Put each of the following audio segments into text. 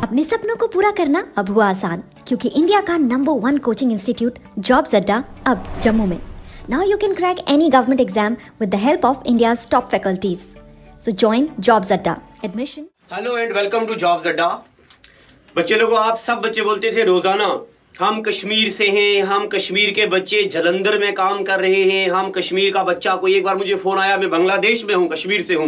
अपने सपनों को पूरा करना अब हुआ आसान, क्योंकि इंडिया का नंबर 1 कोचिंग इंस्टीट्यूट जॉब्स अड्डा अब जम्मू में. Now you can crack any government exam with the help of India's top faculties. So join Jobs Adda. Admission. Hello and welcome to Jobs Adda. बच्चे लोगों, आप सब बच्चे बोलते थे रोजाना हम कश्मीर से हैं, हम कश्मीर के बच्चे जलंधर में काम कर रहे हैं, हम कश्मीर का बच्चा. कोई एक बार मुझे फोन आया, मैं बांग्लादेश में हूँ, कश्मीर से हूँ,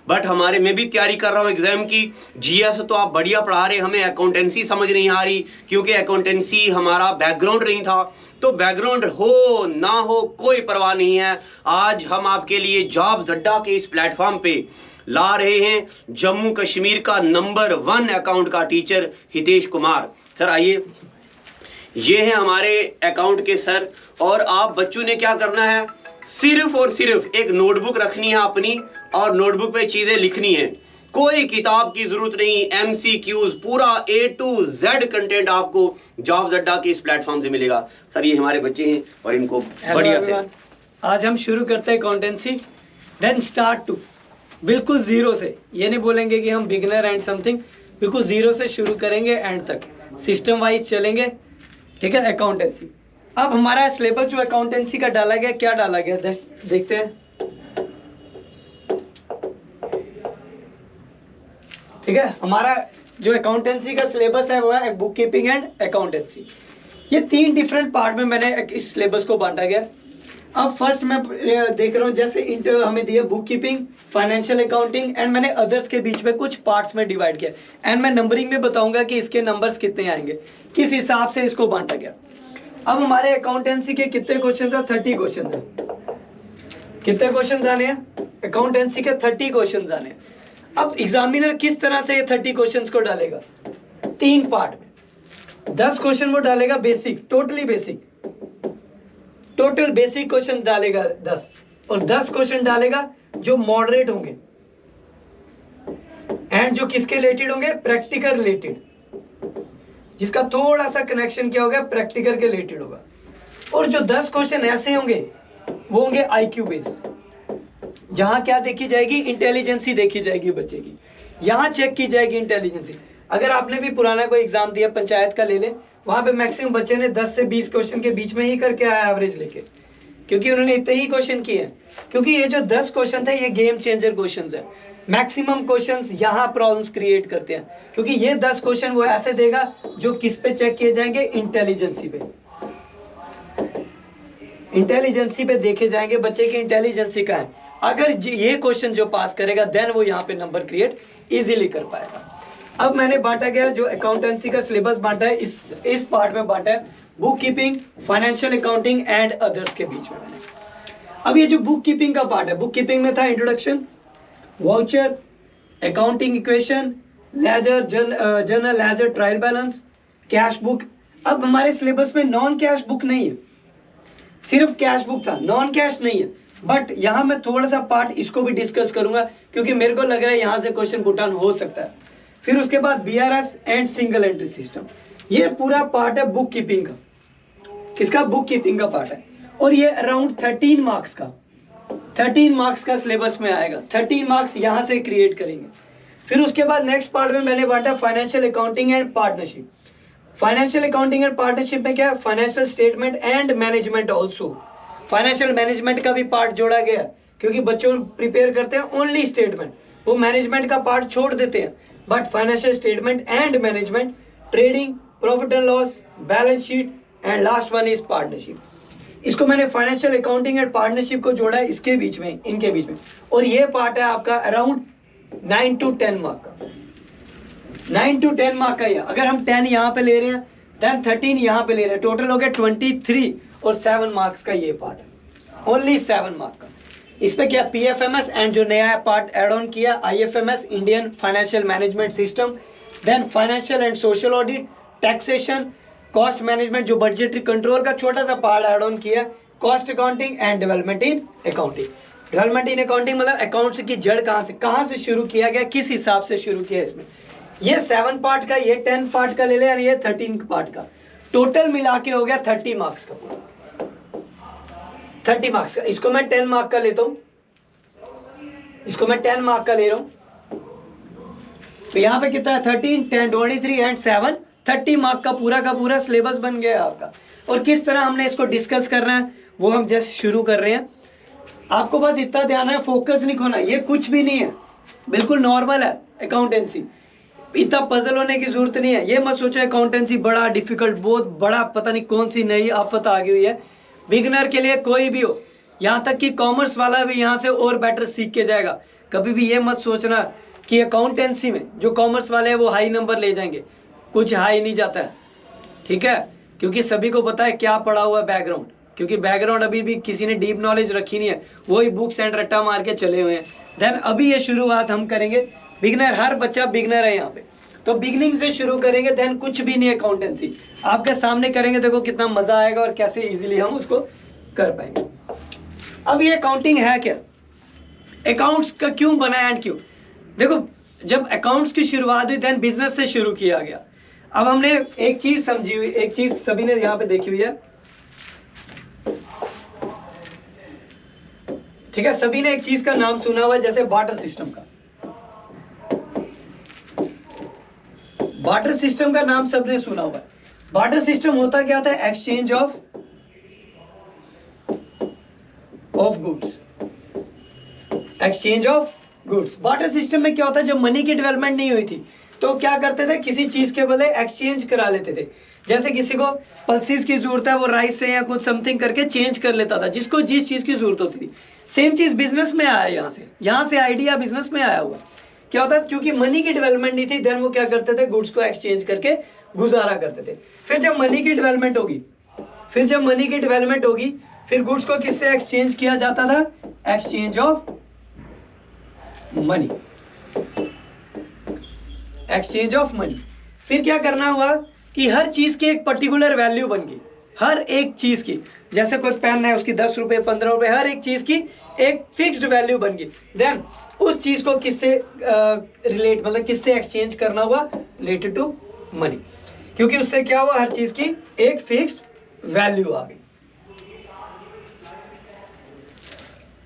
बट मैं भी तैयारी कर रहा हूँ एग्जाम की. जीएस तो आप बढ़िया पढ़ा रहे, हमें अकाउंटेंसी समझ नहीं आ रही, क्योंकि अकाउंटेंसी हमारा बैकग्राउंड नहीं था. तो बैकग्राउंड हो ना हो कोई परवाह नहीं है. आज हम आपके लिए जॉब्स अड्डा के इस प्लेटफॉर्म पे ला रहे हैं जम्मू कश्मीर का नंबर 1 अकाउंट का टीचर हितेश कुमार. सर आइए, ये हैं हमारे अकाउंट के सर. और आप बच्चों ने क्या करना है, सिर्फ और सिर्फ एक नोटबुक रखनी है अपनी, और नोटबुक पे चीजें लिखनी है. कोई किताब की जरूरत नहीं. MCQs पूरा A to Z कंटेंट आपको जॉब्स अड्डा के इस प्लेटफॉर्म से मिलेगा. सर ये हमारे बच्चे हैं और इनको बढ़िया से आज हम शुरू करते हैं अकाउंटेंसी. देन स्टार्ट टू बिल्कुल जीरो से. ये नहीं बोलेंगे कि हम बिगिनर एंड समथिंग, बिल्कुल जीरो से शुरू करेंगे एंड तक सिस्टम वाइज चलेंगे. ठीक है. अकाउंटेंसी, अब हमारा सिलेबस जो अकाउंटेंसी का डाला गया, क्या डाला गया देखते हैं. ठीक है. हमारा जो अकाउंटेंसी का सिलेबस है वो है बुक कीपिंग एंड अकाउंटेंसी. ये 3 डिफरेंट पार्ट में मैंने इस सिलेबस को बांटा गया. अब फर्स्ट मैं देख रहा हूँ, जैसे इंटर हमें दिया book keeping, financial accounting and मैंने अदर्स के बीच में कुछ पार्ट्स में डिवाइड किया. एंड मैं नंबरिंग में बताऊंगा कि इसके नंबर्स कितने आएंगे, किस हिसाब से इसको बांटा गया. अब हमारे अकाउंटेंसी के कितने क्वेश्चन है? 30 क्वेश्चन है. कितने क्वेश्चन आने हैं? अकाउंटेंसी के 30 क्वेश्चन आने हैं. अब एग्जामिनर किस तरह से ये 30 क्वेश्चंस को डालेगा? 3 पार्ट में 10 क्वेश्चन वो डालेगा basic, totally basic, total basic question डालेगा 10, और 10 क्वेश्चन डालेगा जो मॉडरेट होंगे एंड जो किसके रिलेटेड होंगे? प्रैक्टिकल रिलेटेड, जिसका थोड़ा सा कनेक्शन क्या होगा? प्रैक्टिकल के रिलेटेड होगा. और जो 10 क्वेश्चन ऐसे होंगे वो होंगे IQ बेस, जहां क्या देखी जाएगी? इंटेलिजेंसी देखी जाएगी बच्चे की. यहां चेक की जाएगी इंटेलिजेंसी. अगर आपने भी पुराना कोई एग्जाम दिया, पंचायत का ले ले, वहां पे मैक्सिमम बच्चे ने 10 से 20 क्वेश्चन के बीच में ही करके आया एवरेज लेके, क्योंकि उन्होंने इतने ही क्वेश्चन किए हैं. क्योंकि ये जो 10 क्वेश्चन थे ये गेम चेंजर क्वेश्चन है. मैक्सिमम क्वेश्चंस यहाँ प्रॉब्लम्स क्रिएट करते हैं, क्योंकि ये 10 क्वेश्चन वो ऐसे देगा जो किस पे चेक किए जाएंगे? इंटेलिजेंसी पे. इंटेलिजेंसी पे देखे जाएंगे बच्चे की इंटेलिजेंसी का है. अगर ये क्वेश्चन जो पास करेगा देन वो यहाँ पे नंबर क्रिएट इजीली कर पाएगा. अब मैंने बांटा गया जो अकाउंटेंसी का सिलेबस बांटा है, इस पार्ट में बांटा है book keeping, financial accounting and others के बीच में मैंने. अब ये जो बुक कीपिंग का पार्ट है, बुक कीपिंग में था introduction, voucher, accounting equation, ledger, journal ledger, trial balance, cash book. अब हमारे सिलेबस में नॉन कैश बुक नहीं है, सिर्फ कैश बुक था, नॉन कैश नहीं है. बट यहाँ मैं थोड़ा सा पार्ट इसको भी डिस्कस करूंगा, क्योंकि मेरे को लग रहा है यहाँ से क्वेश्चन पुट ऑन हो सकता है. फिर उसके बाद BRS and single entry system. ये पूरा पार्ट है बुक कीपिंग का. किसका? बुक कीपिंग का पार्ट है. और ये अराउंड 13 मार्क्स का सिलेबस में आएगा. 13 मार्क्स यहाँ से क्रिएट करेंगे. फिर उसके बाद नेक्स्ट पार्ट में मैंने बांटा financial accounting and partnership. Financial accounting and partnership में क्या है? Financial statement and management also. Financial management का भी पार्ट जोड़ा गया, क्योंकि बच्चों प्रिपेयर करते हैं ओनली स्टेटमेंट, वो मैनेजमेंट का पार्ट छोड़ देते हैं. But financial statement and management, trading, profit and loss, balance sheet and last one is partnership. इसको मैंने फाइनेंशियल अकाउंटिंग एंड पार्टनरशिप को जोड़ा है इसके बीच में, इनके बीच में. और ये पार्ट है आपका अराउंड 9 to 10 मार्क का. 9 to 10 मार्क का है. अगर हम 10 यहाँ पे ले रहे हैं, देन 13 यहाँ पे ले रहे हैं, टोटल हो गया 23 और 7 मार्क्स का ये पार्ट है, ओनली 7 मार्क का. इस पे क्या? PFMS एंड जो नया पार्ट एड ऑन किया IFMS, Indian financial management system, then financial and social audit, taxation, cost management, जो बजटरी कंट्रोल का छोटा सा पार्ट एड ऑन किया, cost accounting and development in accounting. Development in accounting मतलब accounts की जड़ कहाँ से शुरू किया गया, किस हिसाब से शुरू किया. इसमें ये 7 पार्ट का, ये 10 पार्ट का ले ले, और ये 13 पार्ट का, टोटल मिला के हो गया 30 मार्क्स का पूरा. 30 मार्क्स का. इसको मैं 10 मार्क का लेता हूँ, इसको मैं 10 मार्क का ले रहा हूँ. तो यहाँ पे कितना है 13, 10, 23 एंड 7, 30 मार्क का पूरा सिलेबस बन गया आपका। और किस तरह हमने इसको डिस्कस करना है वो हम जस्ट शुरू कर रहे हैं। आपको बस इतना ध्यान है, फोकस नहीं खोना, ये कुछ भी नहीं है, बिल्कुल नॉर्मल है अकाउंटेंसी, इतना पजल होने की जरूरत नहीं है। ये मत सोचो अकाउंटेंसी बड़ा डिफिकल्ट, बहुत बड़ा पता नहीं कौन सी नई आफत आ गई हुई है। बिगिनर के लिए कोई भी हो, यहाँ तक कि कॉमर्स वाला भी यहाँ से और बेटर सीख के जाएगा। कभी भी ये मत सोचना कि अकाउंटेंसी में जो कॉमर्स वाले हैं वो हाई नंबर ले जाएंगे, कुछ हाई नहीं जाता है, ठीक है, क्योंकि सभी को पता है क्या पढ़ा हुआ है बैकग्राउंड, क्योंकि बैकग्राउंड अभी भी किसी ने डीप नॉलेज रखी नहीं है, वही बुक्स एंड रट्टा मार के चले हुए हैं। देन अभी ये शुरुआत हम करेंगे, बिगिनर, हर बच्चा बिगिनर है यहाँ पे, तो बिगिनिंग से शुरू करेंगे। देन कुछ भी नहीं अकाउंटेंसी आपके सामने करेंगे, देखो कितना मजा आएगा और कैसे इजीली हम उसको कर पाएंगे। अब ये अकाउंटिंग है क्या, अकाउंट्स का क्यों बना एंड क्यों, देखो जब अकाउंट्स की शुरुआत हुई देन बिजनेस से शुरू किया गया। अब हमने एक चीज समझी हुई, एक चीज सभी ने यहाँ पे देखी हुई है, ठीक है, सभी ने एक चीज का नाम सुना हुआ है, जैसे बार्टर सिस्टम का। बार्टर सिस्टम का नाम सबने सुना हुआ है। बार्टर सिस्टम होता क्या था, exchange of goods, exchange of goods. Barter system में क्या होता है, जब मनी की डेवलपमेंट नहीं हुई थी तो क्या करते थे, किसी चीज के बदले एक्सचेंज करा लेते थे। जैसे किसी को पल्सेस की जरूरत है, वो राइस से या कुछ समथिंग करके चेंज कर लेता था, जिसको जिस चीज की जरूरत होती थी। सेम चीज बिजनेस में आया, यहाँ से आइडिया बिजनेस में आया हुआ। क्या होता है, क्योंकि मनी की डेवलपमेंट नहीं थी, देन वो क्या करते थे, गुड्स को एक्सचेंज करके गुजारा करते थे। फिर जब मनी की डेवलपमेंट होगी, फिर गुड्स को किससे एक्सचेंज किया जाता था, exchange of money, exchange of money. फिर क्या करना हुआ कि हर चीज की एक पर्टिकुलर वैल्यू बन गई, हर एक चीज की, जैसे कोई पेन है उसकी 10 रुपए 15 रुपए, हर एक चीज की एक फिक्स्ड वैल्यू बन गई। देन उस चीज को किससे रिलेट, मतलब किससे एक्सचेंज करना हुआ, रिलेटेड टू मनी, क्योंकि उससे क्या हुआ, हर चीज की एक फिक्स्ड वैल्यू आ गई।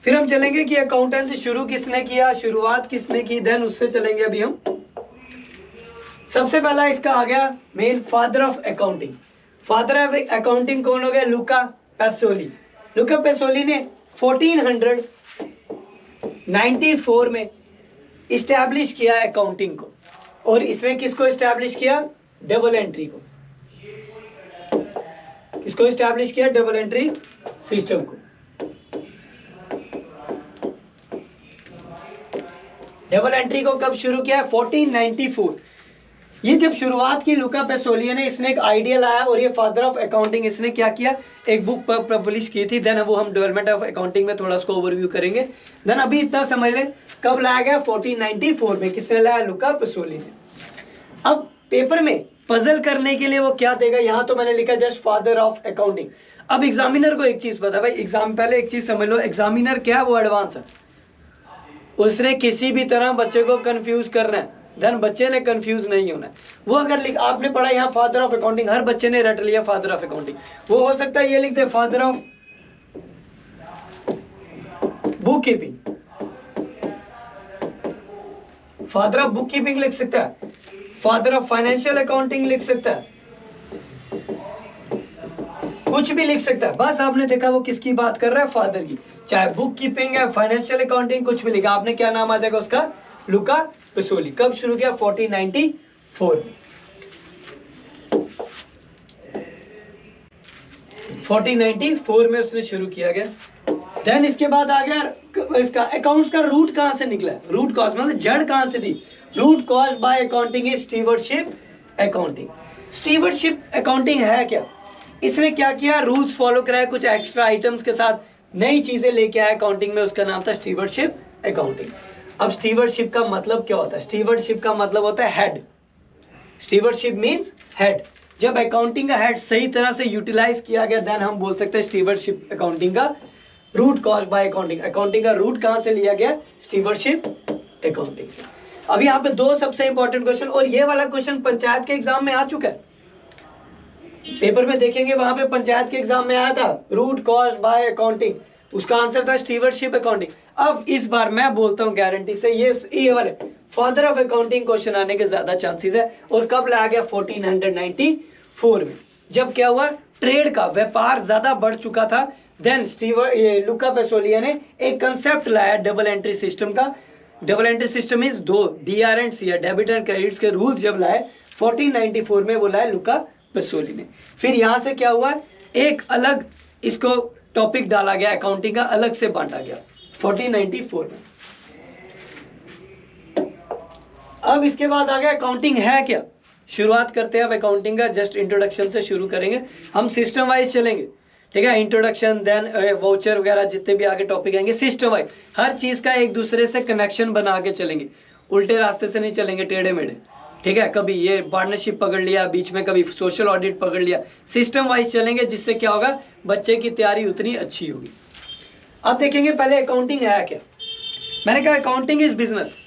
फिर हम चलेंगे कि अकाउंटेंसी शुरू किसने किया, शुरुआत किसने की, देन उससे चलेंगे अभी हम। सबसे पहला इसका आ गया main father of accounting. Father of accounting कौन हो गया, लुका पेसोली। लुका पेसोली ने 1494 में इस्टेब्लिश किया अकाउंटिंग को, और इसने किसको इस्टेब्लिश किया, डबल एंट्री को। किसको इस्टेब्लिश किया, डबल एंट्री सिस्टम को। डबल एंट्री को कब शुरू किया, 1494। ये जब शुरुआत की लुका पेसोलिया ने, इसने एक आइडिया लाया, और ये फादर ऑफ अकाउंटिंग, इसने क्या किया, एक बुक पब्लिश की थी। देन वो हम डेवलपमेंट ऑफ अकाउंटिंग में थोड़ा उसको ओवरव्यू करेंगे। देन अभी इतना समझ लें कब लाया गया, 1494 में। किसने लाया, लुका पेसोली ने। अब पेपर में पजल करने के लिए वो क्या देगा, यहाँ तो मैंने लिखा जस्ट फादर ऑफ अकाउंटिंग। अब एग्जामिनर को एक चीज पता है भाई, एग्जाम पहले एक चीज समझ लो, एग्जामिनर क्या है, वो एडवांस है, उसने किसी भी तरह बच्चे को कंफ्यूज करना है, देन बच्चे ने कंफ्यूज नहीं होना है। वो अगर आपने पढ़ा यहाँ फादर ऑफ अकाउंटिंग, हर बच्चे ने रट लिया फादर ऑफ अकाउंटिंग, वो हो सकता है ये लिख दे father of book keeping, father of book keeping लिख सकता है, फादर ऑफ फाइनेंशियल अकाउंटिंग लिख सकता है, कुछ भी लिख सकता है। बस आपने देखा वो किसकी बात कर रहा है, फादर की। चाहे बुक कीपिंग है, फाइनेंशियल अकाउंटिंग, कुछ भी लिखा आपने, क्या नाम आ जाएगा उसका, लुका पेसोली। कब शुरू किया, 1494 में। 1494 में उसने शुरू किया गया। देन इसके बाद आ गया इसका अकाउंट्स का रूट कहां से निकला, रूट कॉज मतलब जड़ कहां से थी। Root cause by accounting is stewardship accounting. Stewardship accounting है क्या, इसने क्या किया, रूल्स फॉलो कराया, कुछ एक्स्ट्रा आइटम्स के साथ नई चीजें लेके आया अकाउंटिंग में, उसका नाम था स्टीवर्डशिप अकाउंटिंग। अब स्टीवर्डशिप का मतलब क्या होता है, स्टीवर्डशिप का मतलब होता है हेड। Stewardship means head. जब अकाउंटिंग का हेड सही तरह से यूटिलाइज किया गया, देन हम बोल सकते हैं स्टीवर्डशिप अकाउंटिंग का root cause by accounting. Accounting का रूट कहां से लिया गया, स्टीवर्डशिप अकाउंटिंग से। अब यहाँ पे दो सबसे इंपॉर्टेंट क्वेश्चन, और ये वाला क्वेश्चन पंचायत के एग्जाम में आ चुका है, पेपर में देखेंगे वहां पे पंचायत के एग्जाम में आया था, रूट कॉज बाय अकाउंटिंग। उसका आंसर था स्टीवर्डशिप अकाउंटिंग। अब इस बार मैं बोलता हूँ गारंटी से ये वाले फादर ऑफ अकाउंटिंग क्वेश्चन आने के ज्यादा चांसेस है। और कब लाया गया? 1494 में, जब क्या हुआ, ट्रेड का व्यापार ज्यादा बढ़ चुका था। देन लुका पेसोलिया ने एक कंसेप्ट लाया डबल एंट्री सिस्टम का। डबल एंट्री सिस्टम इज दो DR and C, debit and credits के रूल्स जब लाए 1494 में, वो लाया लुका पेसोली ने। फिर यहाँ से क्या हुआ, एक अलग इसको टॉपिक डाला गया, अकाउंटिंग का अलग से बांटा गया 1494 में। अब इसके बाद आ गया अकाउंटिंग है क्या। शुरुआत करते हैं अब अकाउंटिंग का, जस्ट इंट्रोडक्शन से शुरू करेंगे, हम सिस्टम वाइज चलेंगे, ठीक है। इंट्रोडक्शन, देन वाउचर वगैरह जितने भी आगे टॉपिक आएंगे सिस्टम वाइज, हर चीज का एक दूसरे से कनेक्शन बना के चलेंगे, उल्टे रास्ते से नहीं चलेंगे टेढ़े मेढ़े, ठीक है। कभी ये पार्टनरशिप पकड़ लिया बीच में, कभी सोशल ऑडिट पकड़ लिया, सिस्टम वाइज चलेंगे, जिससे क्या होगा, बच्चे की तैयारी उतनी अच्छी होगी। अब देखेंगे पहले अकाउंटिंग है क्या। मैंने कहा अकाउंटिंग इज बिजनेस।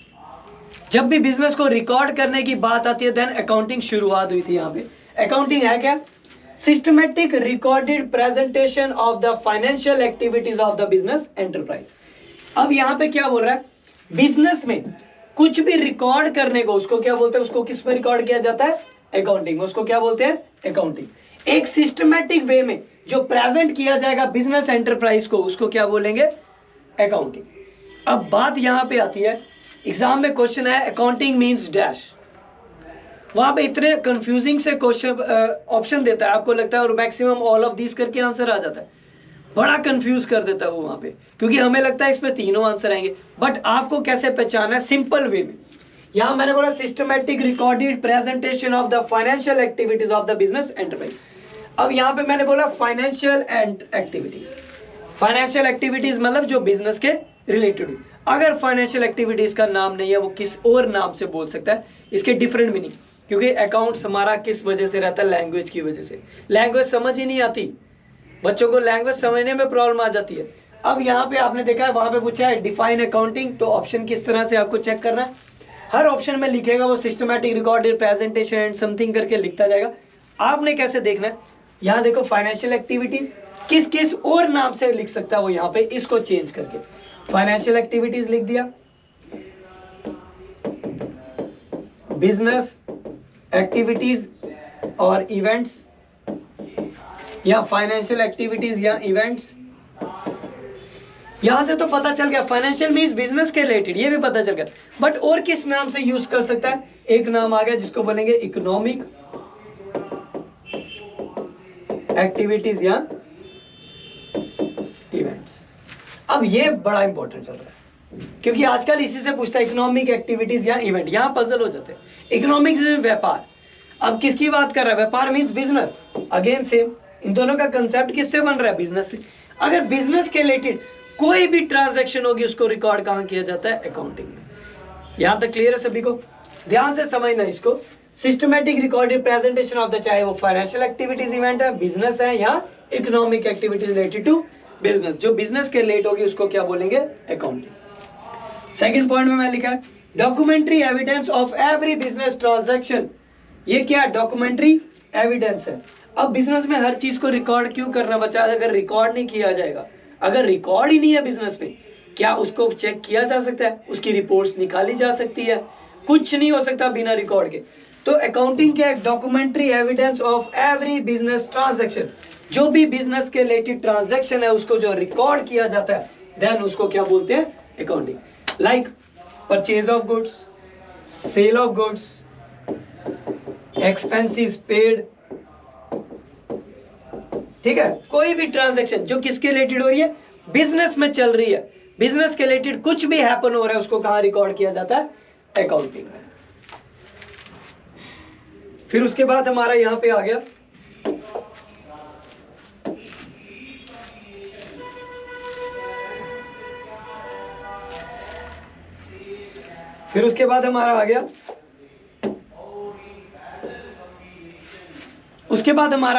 जब भी बिजनेस को रिकॉर्ड करने की बात आती है देन अकाउंटिंग शुरुआत हुई थी। यहाँ पे अकाउंटिंग है क्या, systematic recorded presentation of the financial activities of the business enterprise. अब यहाँ पे क्या बोल रहा है, बिजनेस में कुछ भी रिकॉर्ड करने को उसको क्या बोलते हैं, उसको किस में रिकॉर्ड किया जाता है, अकाउंटिंग में। उसको क्या बोलते हैं, अकाउंटिंग। एक सिस्टमैटिक वे में जो प्रेजेंट किया जाएगा बिजनेस एंटरप्राइज को, उसको क्या बोलेंगे, अकाउंटिंग। अब बात यहाँ पे आती है, एग्जाम में क्वेश्चन है अकाउंटिंग मींस डैश, वहां पे इतने कंफ्यूजिंग से क्वेश्चन ऑप्शन देता है, आपको लगता है और मैक्सिमम ऑल ऑफ दिस करके आंसर आ जाता है, बड़ा कंफ्यूज कर देता है वो वहां पे, क्योंकि हमें लगता है इस पे तीनों आंसर आएंगे, बट आपको कैसे पहचानना है, सिंपल वे में। यहां मैंने बोला systematic recorded presentation of the financial activities of the business enterprise. अब यहाँ पे मैंने बोला फाइनेंशियल एक्टिविटीज, फाइनेंशियल एक्टिविटीज मतलब जो बिजनेस के रिलेटेड। अगर फाइनेंशियल एक्टिविटीज का नाम नहीं है, वो किस और नाम से बोल सकता है, इसके डिफरेंट मीनिंग, क्योंकि अकाउंट्स हमारा किस वजह से रहता है, लैंग्वेज की वजह से। लैंग्वेज समझ ही नहीं आती बच्चों को, लैंग्वेज समझने में प्रॉब्लम आ जाती है। अब यहाँ पे आपने देखा है, वहां पे पूछा है डिफाइन अकाउंटिंग, तो ऑप्शन किस तरह से आपको चेक करना है, हर ऑप्शन में लिखेगा वो systematic recorded presentation and something करके लिखता जाएगा। आपने कैसे देखना है, यहाँ देखो फाइनेंशियल एक्टिविटीज किस किस और नाम से लिख सकता है वो, यहाँ पे इसको चेंज करके फाइनेंशियल एक्टिविटीज लिख दिया, बिजनेस एक्टिविटीज और इवेंट्स, या फाइनेंशियल एक्टिविटीज या इवेंट्स। यहां से तो पता चल गया फाइनेंशियल मींस बिजनेस के रिलेटेड, ये भी पता चल गया, बट और किस नाम से यूज कर सकता है, एक नाम आ गया जिसको बोलेंगे इकोनॉमिक एक्टिविटीज या इवेंट्स। अब ये बड़ा इंपॉर्टेंट चल रहा है, क्योंकि आजकल इसी से पूछता है इकोनॉमिक एक्टिविटीज या इवेंट, यहां पजल हो जाते हैं। इकोनॉमिक्स में व्यापार, अब किसकी बात कर रहा है, व्यापार मींस बिजनेस, अगेन सेम, इन दोनों का कंसेप्ट किससे बन रहा है, बिजनेस से। अगर बिजनेस के रिलेटेड कोई भी ट्रांजैक्शन होगी उसको रिकॉर्ड कहां किया जाता है, अकाउंटिंग में। यहां तक क्लियर है सभी को, ध्यान से समझना इसको। Systematic recorded presentation of the, चाहे वो फाइनेंशियल एक्टिविटीज इवेंट है, बिजनेस है, या economic activities related to business, जो बिजनेस के रिलेट होगी उसको क्या बोलेंगे, अकाउंटिंग। सेकंड पॉइंट में मैं लिखा है documentary evidence of every business transaction. ये क्या डॉक्यूमेंट्री एविडेंस है। अब बिजनेस में हर चीज को रिकॉर्ड क्यों करना बचा, अगर रिकॉर्ड नहीं किया जाएगा, अगर रिकॉर्ड ही नहीं है बिजनेस में, क्या उसको चेक किया जा सकता है, उसकी रिपोर्ट्स निकाली जा सकती है, कुछ नहीं हो सकता बिना रिकॉर्ड के। तो अकाउंटिंग क्या है, documentary evidence of every business transaction, जो भी बिजनेस के रिलेटेड ट्रांजैक्शन है उसको जो रिकॉर्ड किया जाता है, देन उसको क्या बोलते हैं, accounting. Like purchase of goods, sale of goods, expenses paid, ठीक है। कोई भी ट्रांजैक्शन जो किसके रिलेटेड हो रही है, बिजनेस में चल रही है, बिजनेस के रिलेटेड कुछ भी हैपन हो रहा है उसको कहां रिकॉर्ड किया जाता है, अकाउंटिंग में। फिर उसके बाद हमारा यहां पे आ गया उसके बाद हमारा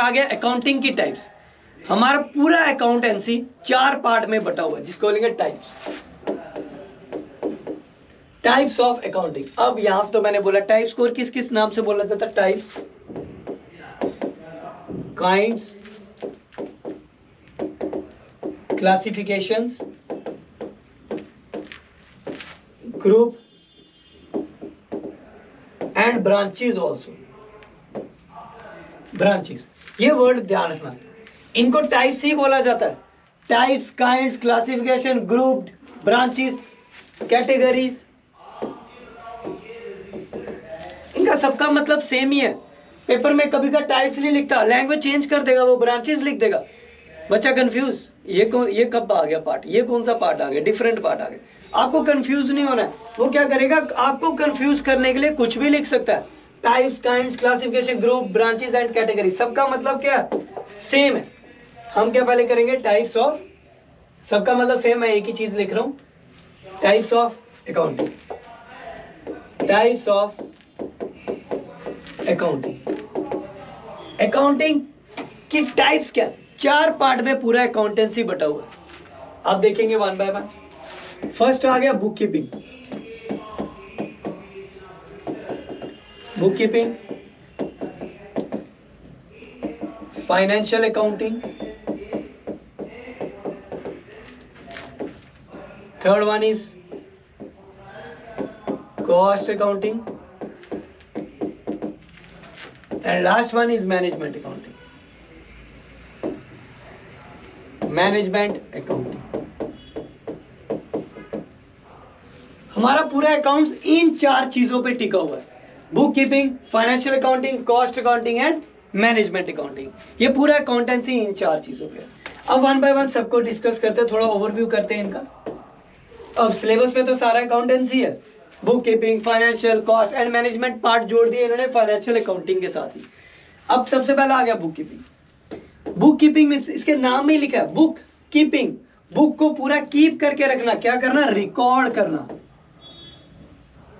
आ गया अकाउंटिंग की टाइप्स। हमारा पूरा अकाउंटेंसी 4 पार्ट में बटा हुआ है, जिसको बोलेंगे टाइप्स ऑफ अकाउंटिंग। अब यहां तो मैंने बोला टाइप्स को किस किस नाम से बोला जाता है, types, kinds, classifications, group and branches also. Branches, ये वर्ड ध्यान रखना, इनको टाइप्स ही बोला जाता है. Types, kinds, classification, group, branches, categories, इनका सबका मतलब सेम ही है. पेपर में कभी का टाइप्स नहीं लिखता, लैंग्वेज चेंज कर देगा, वो ब्रांचेस लिख देगा. बच्चा कंफ्यूज, ये कब आ गया पार्ट, ये कौन सा पार्ट आ गया, डिफरेंट पार्ट आ गया. आपको कंफ्यूज नहीं होना है. वो क्या करेगा, आपको कंफ्यूज करने के लिए कुछ भी लिख सकता है. Types, kinds, classification, group, branches and category, सबका मतलब क्या सेम है. हम क्या पहले करेंगे, टाइप्स ऑफ, सबका मतलब सेम है, एक ही चीज लिख रहा हूं. Types of accounting, types of accounting. Accounting की टाइप्स क्या, 4 पार्ट में पूरा अकाउंटेंसी बटा हुआ है. आप देखेंगे वन बाय वन. फर्स्ट आ गया book keeping. Book keeping, financial accounting, third one is cost accounting, and last one is management accounting. Management accounting, हमारा पूरा अकाउंट्स इन 4 चीजों पे टिका हुआ है. Book keeping, financial accounting, cost accounting and management accounting. ये पूरा अकाउंटेंसी इन 4 चीजों पे है. अब वन बाय वन सबको डिस्कस करते हैं, थोड़ा ओवरव्यू करते हैं इनका. अब सिलेबस में तो सारा अकाउंटेंसी है, book keeping, financial, cost and management part जोड़ दिए इन्होंने फाइनेंशियल अकाउंटिंग के साथ ही. अब सबसे पहला आ गया book keeping. Book keeping means, इसके नाम में ही लिखा है बुक कीपिंग. बुक को पूरा कीप करके रखना, क्या करना, रिकॉर्ड करना.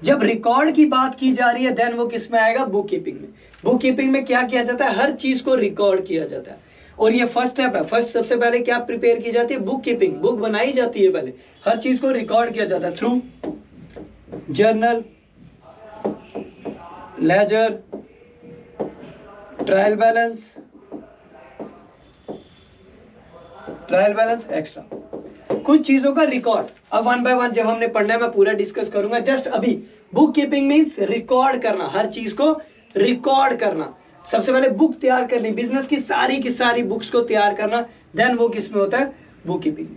जब रिकॉर्ड की बात की जा रही है देन वो किस में आएगा, बुक कीपिंग में. बुक कीपिंग में क्या किया जाता है, हर चीज को रिकॉर्ड किया जाता है. और ये फर्स्ट स्टेप है. फर्स्ट सबसे पहले क्या प्रिपेयर की जाती है, बुक कीपिंग. बुक बनाई जाती है, पहले हर चीज को रिकॉर्ड किया जाता है through journal, ledger, trial balance extra, कुछ चीजों का रिकॉर्ड. अब वन बाय वन जब हमने पढ़ना है मैं पूरा डिस्कस करूंगा. जस्ट अभी बुक कीपिंग मींस रिकॉर्ड करना, हर चीज को रिकॉर्ड करना. सबसे पहले बुक तैयार करनी, बिजनेस की सारी बुक्स को तैयार करना, देन वो किस में होता है, बुक कीपिंग.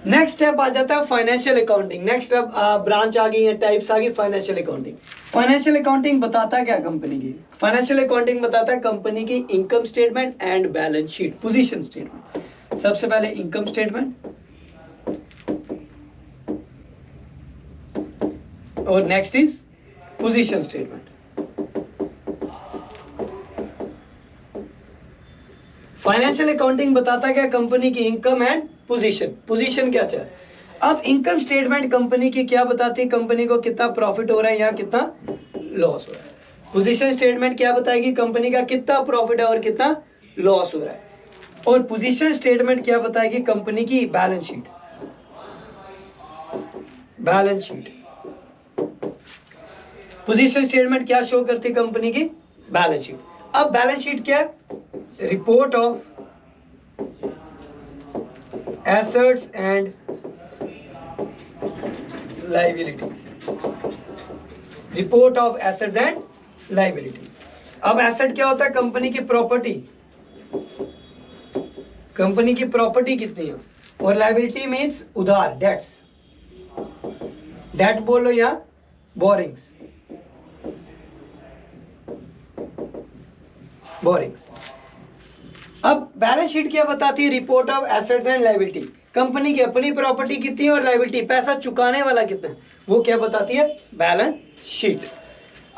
नेक्स्ट स्टेप आ जाता है financial accounting. Next step branch आ गई है, टाइप्स आ गई. फाइनेंशियल अकाउंटिंग, फाइनेंशियल अकाउंटिंग बताता है क्या कंपनी की, फाइनेंशियल अकाउंटिंग बताता है कंपनी की income statement and balance sheet, position statement. सबसे पहले इनकम स्टेटमेंट और next is position statement. Financial accounting बताता है क्या, कंपनी की इनकम एंड पोजीशन क्या चल. अब इनकम स्टेटमेंट कंपनी की क्या बताती है, कंपनी को कितना प्रॉफिट हो रहा है या कितना लॉस हो रहा है. पोजीशन स्टेटमेंट क्या बताएगी, कंपनी का कितना प्रॉफिट है और कितना लॉस हो रहा है. और पोजीशन स्टेटमेंट क्या बताएगी, कंपनी की बैलेंस शीट. पोजीशन स्टेटमेंट क्या शो करती है, कंपनी की बैलेंस शीट. अब बैलेंस शीट क्या है, report of assets and liability. Report of assets and liability. अब एसेट क्या होता है, कंपनी की प्रॉपर्टी, कंपनी की प्रॉपर्टी कितनी है. और लायबिलिटी मींस उधार, डेट्स. डेट बोलो या बोरिंग्स. अब बैलेंस शीट क्या बताती है, report of assets and liability. Company की अपनी प्रॉपर्टी कितनी है और लायबिलिटी, पैसा चुकाने वाला कितना है, वो क्या बताती है, बैलेंस शीट.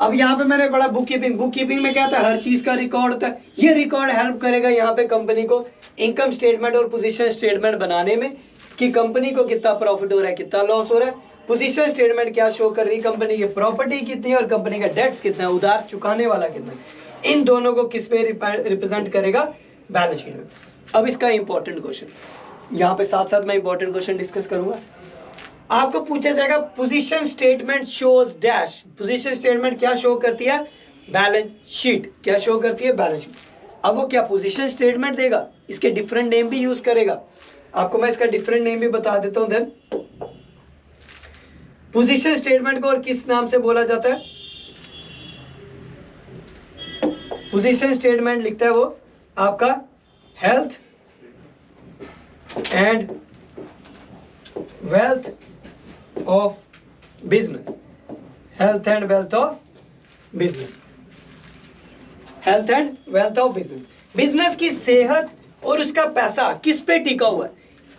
अब यहाँ पे मैंने पढ़ा बुक कीपिंग में क्या था, हर चीज का रिकॉर्ड होता है. ये रिकॉर्ड हेल्प करेगा यहाँ पे कंपनी को इनकम स्टेटमेंट और पोजीशन स्टेटमेंट बनाने में, कि कंपनी को कितना प्रॉफिट हो रहा है, कितना लॉस हो रहा है. पोजीशन स्टेटमेंट क्या शो कर रही है, कंपनी की प्रॉपर्टी कितनी है और कंपनी का डेट्स कितना है, उधार चुकाने वाला कितना है. इन दोनों को किस पे रिप्रेजेंट करेगा, बैलेंस शीट में. अब इसका इंपॉर्टेंट क्वेश्चन, यहाँ पे साथ साथ मैं इंपॉर्टेंट क्वेश्चन डिस्कस करूंगा. आपको पूछा जाएगा position statement shows dash. Position statement क्या शो करती है, बैलेंस शीट. क्या शो करती है, बैलेंस शीट. अब वो क्या पोजीशन स्टेटमेंट देगा, इसके डिफरेंट नेम भी यूज करेगा. आपको मैं इसका डिफरेंट नेम भी बता देता हूं। देन पोजीशन स्टेटमेंट को और किस नाम से बोला जाता है? पोजीशन स्टेटमेंट लिखता है वो आपका health and wealth of business, health and wealth of business, health and wealth of business. Business की सेहत और उसका पैसा किस पे टिका हुआ है?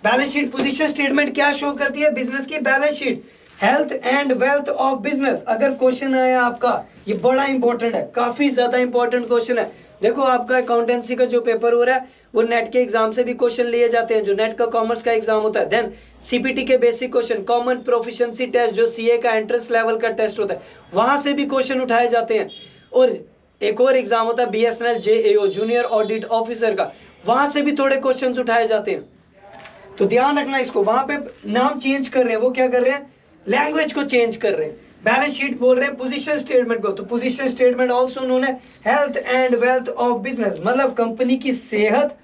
Balance sheet. पोजीशन स्टेटमेंट क्या शो करती है? बिजनेस की balance sheet, health and wealth of business. अगर क्वेश्चन आया आपका, ये बड़ा इंपॉर्टेंट है, काफी ज्यादा इंपॉर्टेंट क्वेश्चन है। देखो आपका अकाउंटेंसी का जो पेपर हो रहा है वो नेट के एग्जाम से भी क्वेश्चन लिए जाते हैं, जो नेट का कॉमर्स का एग्जाम होता है। देन सीपीटी के basic question, common proficiency test जो सीए का एंट्रेंस लेवल का टेस्ट होता है, वहां से भी क्वेश्चन उठाए जाते हैं। और एक और एग्जाम होता है बीएसएनएल जेएओ जूनियर ऑडिट ऑफिसर का, वहां से भी थोड़े क्वेश्चन उठाए जाते हैं। तो ध्यान रखना इसको। वहां पे नाम चेंज कर रहे हैं, वो क्या कर रहे हैं? लैंग्वेज को चेंज कर रहे हैं। बैलेंस शीट बोल रहे हैं पोजीशन स्टेटमेंट को, तो पोजीशन स्टेटमेंट आल्सो नोन है health and wealth of business, मतलब कंपनी की सेहत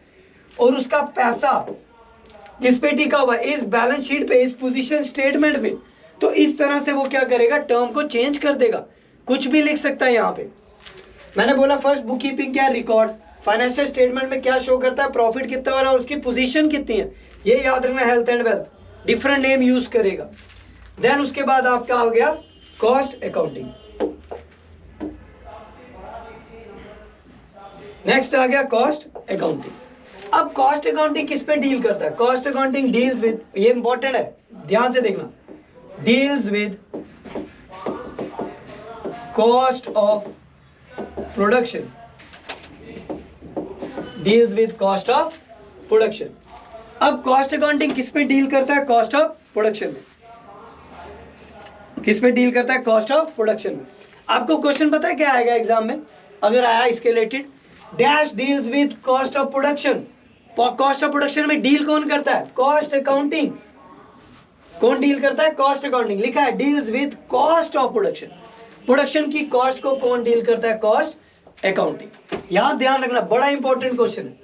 और उसका पैसा किस पे टिका हुआ है? इस बैलेंस शीट पे, इस पोजीशन स्टेटमेंट पे। तो इस तरह से वो क्या करेगा? टर्म को चेंज कर देगा, कुछ भी लिख सकता है यहाँ पे। मैंने बोला फर्स्ट बुक कीपिंग क्या है? रिकॉर्ड्स। फाइनेंशियल स्टेटमेंट में क्या शो करता है? प्रॉफिट कितना हो रहा है और उसकी पोजीशन कितनी है, ये याद रखना। Health and wealth, different name use करेगा। देन उसके बाद आपका हो गया कॉस्ट अकाउंटिंग। नेक्स्ट आ गया कॉस्ट अकाउंटिंग। अब कॉस्ट अकाउंटिंग किस पे डील करता है? कॉस्ट अकाउंटिंग डील्स विद, ये इंपॉर्टेंट है, ध्यान से देखना, deals with cost of production, deals with cost of production. अब कॉस्ट अकाउंटिंग किस पे डील करता है? कॉस्ट ऑफ प्रोडक्शन में। किस पे डील करता है? कॉस्ट ऑफ प्रोडक्शन में। आपको क्वेश्चन पता है क्या आएगा एग्जाम में अगर आया इसके related? Dash deals with cost of production. Cost of production में डील कौन करता है? Cost accounting. कौन डील करता है? Cost accounting. लिखा है deals with cost of production. Production की कॉस्ट को कौन डील करता है? Cost accounting. यहां ध्यान रखना, बड़ा इंपॉर्टेंट क्वेश्चन है।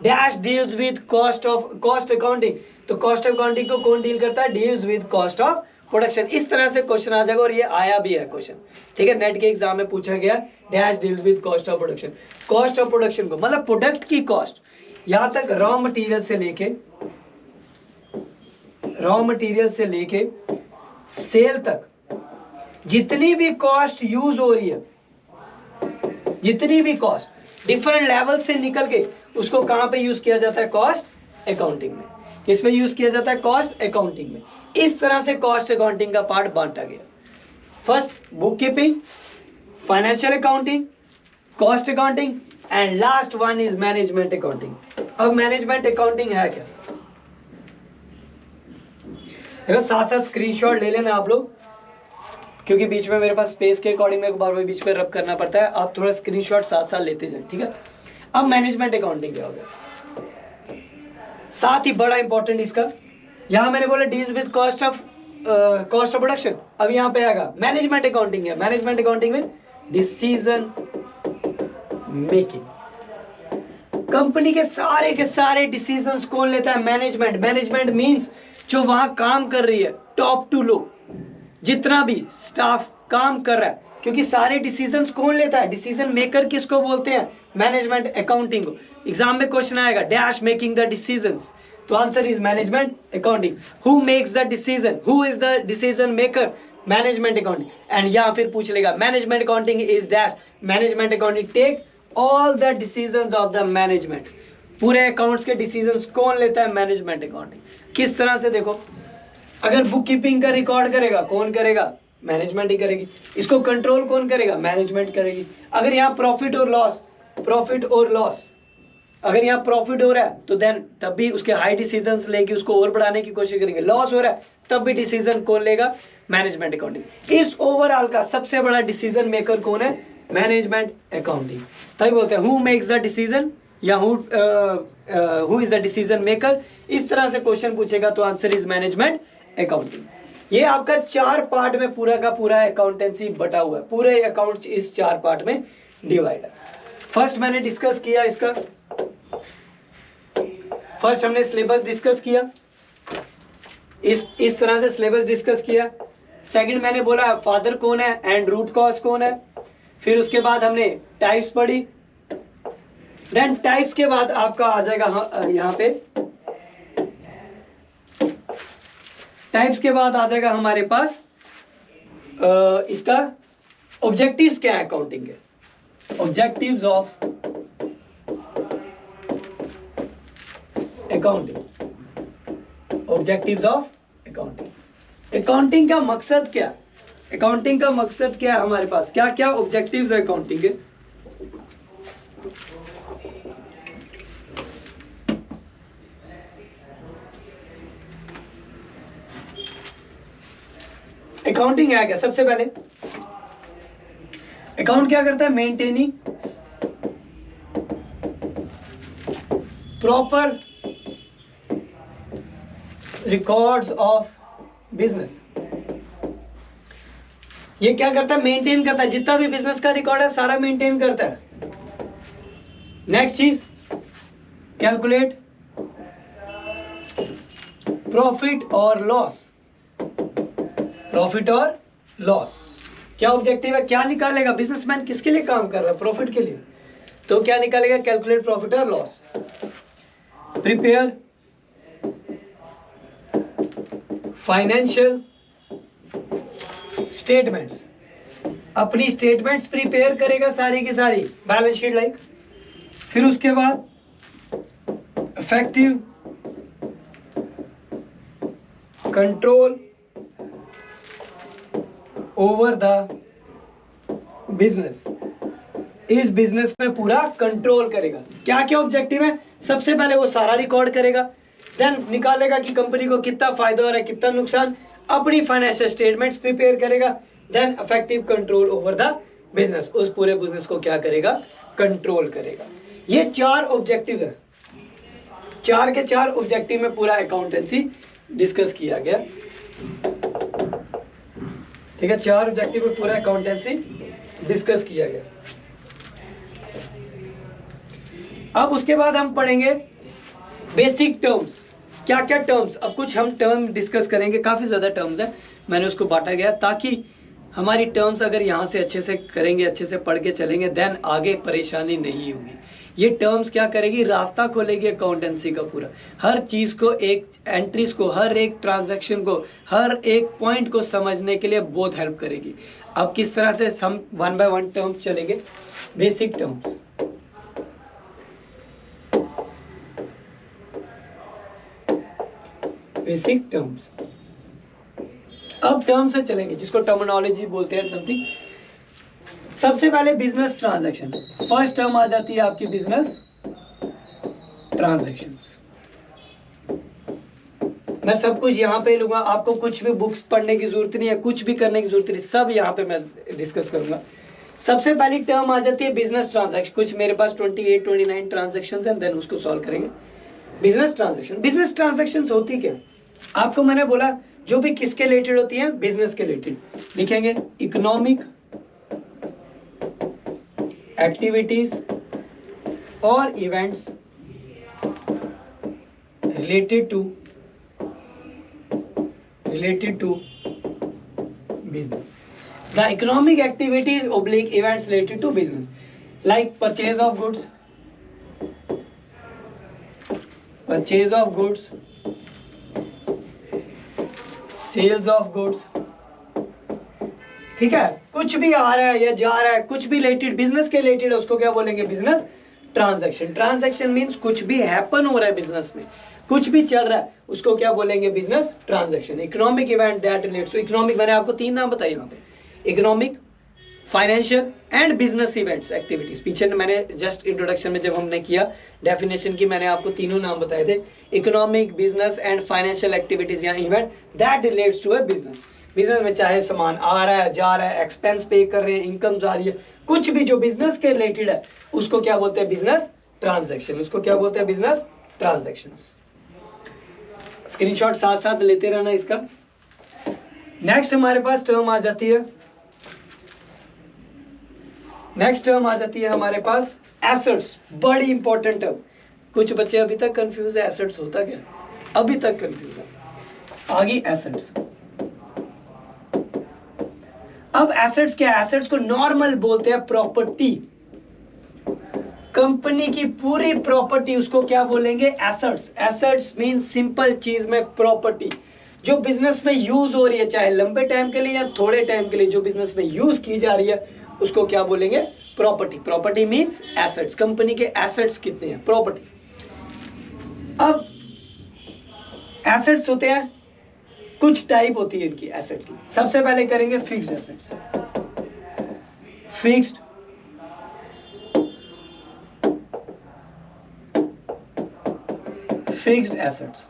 Dash deals with cost of cost accounting, तो कॉस्ट अकाउंटिंग को कौन डील करता है? Deals with cost of production. इस तरह से क्वेश्चन आ जाएगा और ये आया भी है क्वेश्चन, ठीक है, नेट के एग्जाम में पूछा गया। Dash deals with cost of production. Cost of production को मतलब प्रोडक्ट की कॉस्ट, यहां तक रॉ मटेरियल से लेके सेल तक जितनी भी कॉस्ट यूज हो रही है, जितनी भी कॉस्ट डिफरेंट लेवल से निकल के उसको कहां पे यूज किया जाता है? कॉस्ट अकाउंटिंग में। किसमें यूज किया जाता है? कॉस्ट अकाउंटिंग में। इस तरह से कॉस्ट अकाउंटिंग का पार्ट बांटा गया। First book keeping, financial accounting, cost accounting and last one is management accounting. अब मैनेजमेंट अकाउंटिंग है क्या? देखो साथ साथ स्क्रीनशॉट ले लेना आप लोग, क्योंकि बीच में मेरे पास स्पेस के अकॉर्डिंग में बार बार बीच में रब करना पड़ता है। आप थोड़ा स्क्रीनशॉट साथ साथ लेते जाए, ठीक है। अब मैनेजमेंट अकाउंटिंग क्या हो गया? साथ ही बड़ा इंपॉर्टेंट इसका, यहां मैंने बोला deals with cost of production. अब यहां पे आएगा मैनेजमेंट अकाउंटिंग है। मैनेजमेंट अकाउंटिंग में डिसीजन मेकिंग, कंपनी के सारे डिसीजंस कौन लेता है? मैनेजमेंट। मैनेजमेंट मींस जो वहां काम कर रही है, टॉप टू लो जितना भी स्टाफ काम कर रहा है, क्योंकि सारे डिसीजंस कौन लेता है? डिसीजन मेकर किसको बोलते हैं? मैनेजमेंट अकाउंटिंग को। एग्जाम में क्वेश्चन आएगा डैश मेकिंग द डिसीजंस, तो answer is management accounting. Who makes the decision? Who is the decision maker? Management accounting. And या फिर पूछ लेगा management accounting is dash, management accounting take all the decisions of the management. पूरे accounts के decisions कौन लेता है? Management accounting. किस तरह से देखो, अगर बुक कीपिंग का रिकॉर्ड करेगा कौन करेगा? मैनेजमेंट ही करेगी। इसको कंट्रोल कौन करेगा? मैनेजमेंट करेगी। अगर यहाँ प्रॉफिट और लॉस अगर यहाँ प्रॉफिट हो रहा है तो देन तब भी उसके हाई डिसीजंस लेके उसको और बढ़ाने की कोशिश करेंगे। लॉस हो रहा है तब भी डिसीजन कौन लेगा? Management accounting. इस ओवरऑल का सबसे बड़ा डिसीजन मेकर कौन है? Management accounting. तभी बोलते हैं हु मेक्स द डिसीजन या who is the decision maker. इस तरह से क्वेश्चन पूछेगा तो आंसर इज मैनेजमेंट अकाउंटिंग। ये आपका 4 पार्ट में पूरा का पूरा अकाउंटेंसी बटा हुआ है। पूरे अकाउंट इस 4 पार्ट में डिवाइड है। फर्स्ट मैंने डिस्कस किया इसका फर्स्ट हमने सिलेबस डिस्कस किया, इस तरह से सिलेबस डिस्कस किया। सेकंड मैंने बोला फादर कौन है एंड रूट कॉज कौन है। फिर उसके बाद हमने टाइप्स पढ़ी। देन टाइप्स के बाद आपका आ जाएगा यहाँ पे, टाइप्स के बाद आ जाएगा हमारे पास इसका ऑब्जेक्टिव्स क्या है अकाउंटिंग के, objectives of accounting, objectives of accounting. Accounting का मकसद क्या, अकाउंटिंग का मकसद क्या है, हमारे पास क्या क्या ऑब्जेक्टिव्स है अकाउंटिंग के। अकाउंटिंग है क्या, सबसे पहले अकाउंट क्या करता है, maintaining proper records of business. ये क्या करता है, मेंटेन करता है, जितना भी बिजनेस का रिकॉर्ड है सारा मेंटेन करता है। नेक्स्ट चीज, कैलकुलेट प्रॉफिट और लॉस, प्रॉफिट और लॉस। क्या ऑब्जेक्टिव है, क्या निकालेगा, बिजनेसमैन किसके लिए काम कर रहा है, प्रॉफिट के लिए, तो क्या निकालेगा, कैलकुलेट प्रॉफिट और लॉस। प्रिपेयर फाइनेंशियल स्टेटमेंट्स, अपनी स्टेटमेंट्स प्रिपेयर करेगा सारी की सारी, बैलेंस शीट लाइक। फिर उसके बाद effective control over the business, इस बिजनेस में पूरा कंट्रोल करेगा। क्या क्या ऑब्जेक्टिव है, सबसे पहले वो सारा रिकॉर्ड करेगा, देन निकालेगा कि कंपनी को कितना फायदा हो रहा है कितना नुकसान, अपनी फाइनेंशियल स्टेटमेंट्स प्रिपेयर करेगा, then effective control over the business, उस पूरे बिजनेस को क्या करेगा, कंट्रोल करेगा। ये चार ऑब्जेक्टिव है, चार के चार ऑब्जेक्टिव में पूरा अकाउंटेंसी डिस्कस किया गया। ठीक है, चार ऑब्जेक्टिव में पूरा अकाउंटेंसी डिस्कस किया गया। अब उसके बाद हम पढ़ेंगे बेसिक टर्म्स, क्या क्या टर्म्स। अब कुछ हम टर्म डिस्कस करेंगे, काफ़ी ज़्यादा टर्म्स है, मैंने उसको बांटा गया ताकि हमारी टर्म्स अगर यहाँ से अच्छे से करेंगे, अच्छे से पढ़ के चलेंगे, देन आगे परेशानी नहीं होगी। ये टर्म्स क्या करेगी, रास्ता खोलेगी अकाउंटेंसी का पूरा, हर चीज़ को, एक एंट्रीज को, हर एक ट्रांजैक्शन को, हर एक पॉइंट को समझने के लिए बहुत हेल्प करेगी। अब किस तरह से हम वन बाय वन टर्म्स चलेंगे। बेसिक टर्म्स, बेसिक टर्म्स, अब टर्म से चलेंगे जिसको टर्मिनोलॉजी बोलते हैं समथिंग। सबसे पहले बिजनेस ट्रांजैक्शन, फर्स्ट टर्म आ जाती है आपकी बिजनेस ट्रांजैक्शंस। मैं सब कुछ यहाँ पे लूंगा, आपको कुछ भी बुक्स पढ़ने की जरूरत नहीं है, कुछ भी करने की जरूरत नहीं, सब यहाँ पे मैं डिस्कस करूंगा। सबसे पहली टर्म आ जाती है बिजनेस ट्रांजैक्शन, कुछ मेरे पास 28-29 ट्रांजैक्शंस हैं, देन उसको सॉल्व करेंगे। बिजनेस ट्रांजैक्शन, बिजनेस ट्रांजैक्शंस होती क्या, आपको मैंने बोला जो भी किसके रिलेटेड होती है, बिजनेस के रिलेटेड। लिखेंगे इकोनॉमिक एक्टिविटीज और events related to business. The economic activities oblique events related to business, like purchase of goods, sales of goods. ठीक है, कुछ भी आ रहा है या जा रहा है, कुछ भी रिलेटेड बिजनेस के रिलेटेड है, उसको क्या बोलेंगे, बिजनेस ट्रांजैक्शन। ट्रांजैक्शन मींस कुछ भी हैपन हो रहा है बिजनेस में, कुछ भी चल रहा है, उसको क्या बोलेंगे, business transaction. Economic event that relates to, economic मैंने आपको तीन नाम बताए यहाँ पे, economic, financial and business events activities. पीछे मैंने जस्ट इंट्रोडक्शन में जब हमने किया डेफिनेशन की, मैंने आपको तीनों नाम बताए थे, economic, business and financial activities या event that relates to a business. Business में चाहे सामान आ रहा है, जा रहा है, एक्सपेंस पे कर रहे हैं, इनकम जा रही है, कुछ भी जो बिजनेस के रिलेटेड है, उसको क्या बोलते हैं, बिजनेस ट्रांजैक्शन, उसको क्या बोलते हैं, बिजनेस ट्रांजैक्शंस। स्क्रीनशॉट साथ साथ लेते रहना इसका। नेक्स्ट हमारे पास टर्म आ जाती है, नेक्स्ट टर्म आ जाती है हमारे पास एसेट्स, बड़ी इंपॉर्टेंट टर्म। कुछ बच्चे अभी तक कंफ्यूज है, एसेट्स होता क्या, अभी तक कंफ्यूज है। आगे एसेट्स। अब एसेट्स क्या है? एसेट्स को नॉर्मल बोलते हैं प्रॉपर्टी। कंपनी की पूरी प्रॉपर्टी, उसको क्या बोलेंगे? एसेट्स। एसेट्स मीन सिंपल चीज में प्रॉपर्टी जो बिजनेस में यूज हो रही है, चाहे लंबे टाइम के लिए या थोड़े टाइम के लिए, जो बिजनेस में यूज की जा रही है उसको क्या बोलेंगे? Property. Property means assets. Company के एसेट्स कितने हैं? प्रॉपर्टी। अब एसेट्स होते हैं, कुछ टाइप होती है इनकी एसेट्स की। सबसे पहले करेंगे फिक्स्ड एसेट्स। फिक्स्ड एसेट्स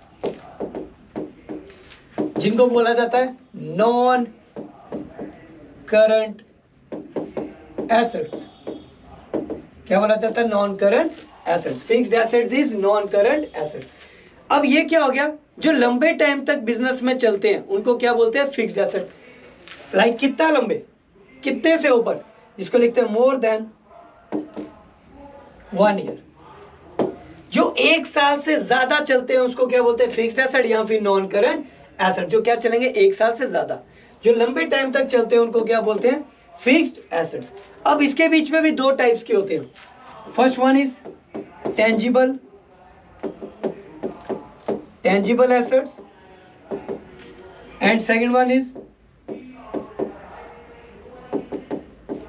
जिनको बोला जाता है नॉन करंट एसेट्स। क्या बोला जाता है? Non current assets. Fixed assets is non current asset. अब ये क्या हो गया? जो लंबे टाइम तक बिजनेस में चलते हैं उनको क्या बोलते हैं? Fixed asset. लाइक कितना लंबे, कितने से ऊपर, जिसको लिखते हैं मोर देन 1 ईयर। जो 1 साल से ज्यादा चलते हैं उसको क्या बोलते हैं? फिक्स्ड एसेट या फिर नॉन करंट एसेट। जो क्या चलेंगे? 1 साल से ज्यादा, जो लंबे टाइम तक चलते हैं उनको क्या बोलते हैं? Fixed assets. अब इसके बीच में भी 2 टाइप्स के होते हैं। First one is tangible assets and second one is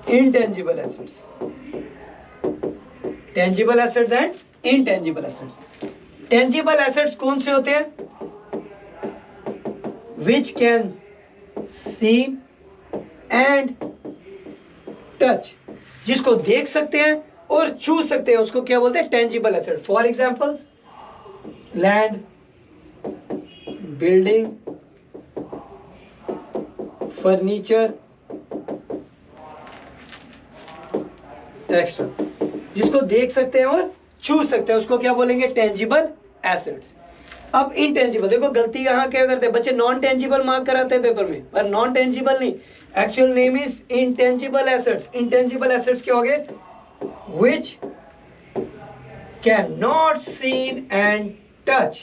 intangible assets. Tangible assets and intangible assets. Tangible assets कौन से होते हैं? Which can see and touch, जिसको देख सकते हैं और छू सकते हैं उसको क्या बोलते हैं? Tangible asset. For examples land, building, furniture, extra, जिसको देख सकते हैं और छू सकते हैं उसको क्या बोलेंगे? Tangible assets. अब इनटेंजिबल, देखो गलती यहाँ क्या करते हैं बच्चे? नॉन टेंजिबल मार्क कराते हैं पेपर में, पर नॉन टेंजिबल नहीं, actual name is intangible assets. Intangible assets क्या हो गए? which cannot seen and touch,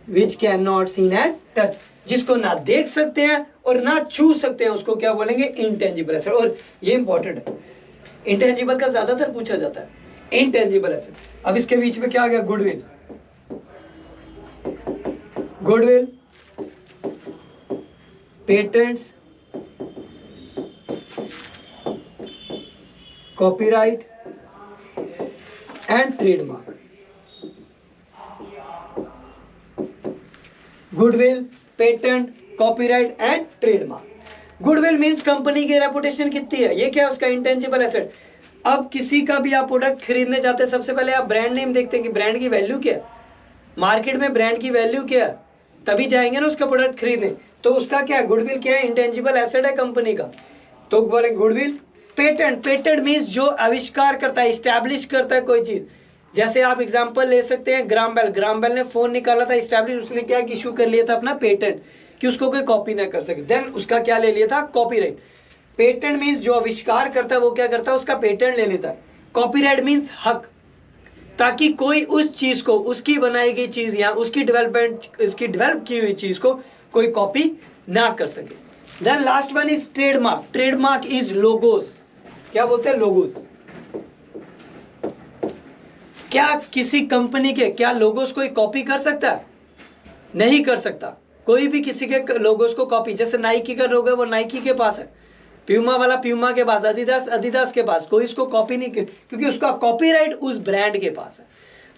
which cannot seen and touch, जिसको ना देख सकते हैं और ना छू सकते हैं उसको क्या बोलेंगे? Intangible asset. और ये इंपॉर्टेंट है, इंटेंजिबल का ज्यादातर पूछा जाता है। Intangible asset. अब इसके बीच में क्या आ गया? Goodwill. Goodwill, patents, copyright and trademark. Goodwill, patent, copyright and trademark. Goodwill means company की रेपुटेशन कितनी है, ये क्या है? उसका इंटेंजिबल एसेट। अब किसी का भी आप प्रोडक्ट खरीदने जाते हैं, सबसे पहले आप ब्रांड नेम देखते हैं कि ब्रांड की वैल्यू क्या है, मार्केट में ब्रांड की वैल्यू क्या है, तभी जाएंगे ना उसका प्रोडक्ट खरीदने। तो उसका क्या है? गुडविल क्या है? इंटेंजिबल एसेट है कंपनी का। तो बोले गुडविल। पेटेंट, पेटेंट मींस जो आविष्कार करता है, इस्टेब्लिश करता है कोई चीज। जैसे आप एग्जांपल ले सकते हैं ग्राम बेल। ग्राम बेल ने फोन निकाला था, इस्टेब्लिश, उसने क्या इशू कर लिया था? अपना पेटेंट, कि उसको कोई कॉपी ना कर सके। देन उसका क्या ले लिया था? कॉपीराइट। पेटेंट मींस जो आविष्कार करता है वो क्या करता है? उसका पेटेंट ले लेता है। कॉपीराइट मींस हक, ताकि कोई उस चीज को, उसकी बनाई गई चीज या उसकी डेवलपमेंट, उसकी डेवलप की हुई चीज को कोई कॉपी ना कर सके। Then last one is trademark. Trademark is logos. क्या बोलते हैं? लोगोस। क्या किसी कंपनी के क्या लोगोस कोई कॉपी कर सकता है? नहीं कर सकता। कोई भी किसी के लोगोस को कॉपी, जैसे नाइकी का लोगो है वो नाइकी के पास है, प्यूमा वाला प्यूमा के पास, अदिदास अदिदास के पास, कोई इसको कॉपी नहीं कर, क्योंकि उसका कॉपीराइट उस ब्रांड के पास है।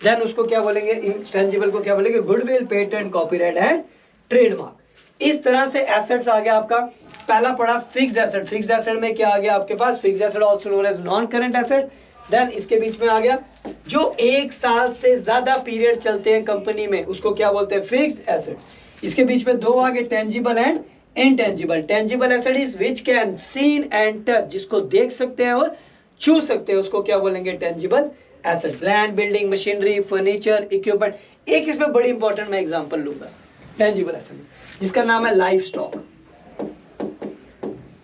देन उसको क्या बोलेंगे? इंटेंजिबल को क्या बोलेंगे? Goodwill, patent, copyright and trademark. इस तरह से एसेट्स आ गया आपका। पहला पढ़ा फिक्स्ड एसेट। फिक्स्ड एसेट में क्या आ गया आपके पास? Fixed asset also known as non current asset. Then इसके बीच में आ गया जो 1 साल से ज्यादा पीरियड चलते हैं कंपनी में, उसको क्या बोलते हैं? Fixed asset. इसके बीच में 2 आ गए, tangible and intangible. Tangible asset is which can seen and touch, जिसको देख सकते हैं और छू सकते हैं उसको क्या बोलेंगे? Tangible assets. Land, building, machinery, furniture, equipment. एक इसमें बड़ी इंपॉर्टेंट मैं एग्जांपल लूंगा टेंजिबल एसेट, जिसका नाम है लाइव स्टॉक।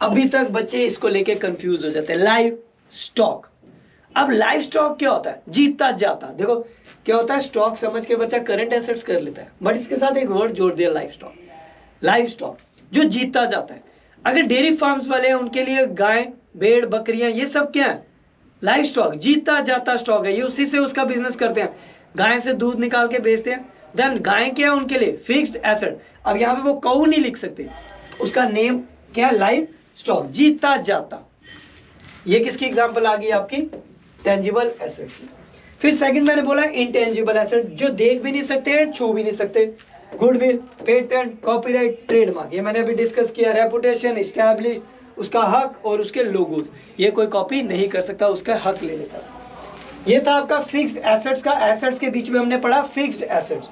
अभी तक बच्चे इसको लेके कंफ्यूज हो जाते हैं। लाइव स्टॉक, अब लाइव स्टॉक क्या होता है? जीतता जाता। देखो क्या होता है, स्टॉक समझ के बच्चा करंट एसेट्स कर लेता है, बट इसके साथ एक वर्ड जोड़ दिया लाइव स्टॉक। लाइव स्टॉक जो जीतता जाता है। अगर डेयरी फार्म्स वाले हैं उनके लिए गाय, भेड़, बकरियां, ये सब क्या है? लाइव स्टॉक, जीतता जाता स्टॉक है। ये उसी से उसका बिजनेस करते हैं, गाय से दूध निकाल के बेचते हैं। देन गाय क्या है उनके लिए? Fixed asset. अब यहाँ पे वो काऊ नहीं लिख सकते, उसका नेम क्या है? लाइव स्टॉक, जीतता जाता। ये किसकी एग्जांपल आ गई आपकी? Tangible assets. फिर सेकंड मैंने बोला इनटेंजिबल एसेट, जो देख भी नहीं सकते हैं, छू भी नहीं सकते। गुडविल, पेटेंट, कॉपीराइट, ट्रेडमार्क, ये मैंने अभी डिस्कस किया। रेपुटेशन, एस्टैब्लिश, उसका हक और उसके लोगोस, ये कोई कॉपी नहीं कर सकता, उसका हक ले लेता। ये था आपका फिक्स्ड एसेट्स का। एसेट्स के बीच में हमने पढ़ा फिक्स्ड एसेट्स।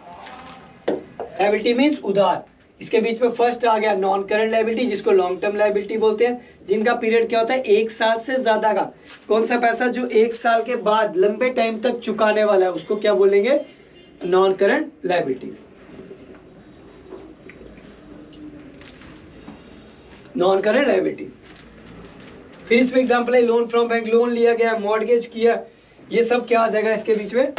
लायबिलिटी मींस उधार। इसके बीच में फर्स्ट आ गया नॉन करंट लायबिलिटी, जिसको लॉन्ग टर्म लायबिलिटी बोलते हैं, जिनका पीरियड क्या होता है? 1 साल से ज्यादा का। कौन सा पैसा जो 1 साल के बाद लंबे टाइम तक चुकाने वाला है, उसको क्या बोलेंगे? Non current liability. Non current liability. फिर इसमें एग्जांपल है लोन फ्रॉम बैंक, लोन लिया गया, मॉर्गेज किया, ये सब क्या आ जाएगा इसके बीच में?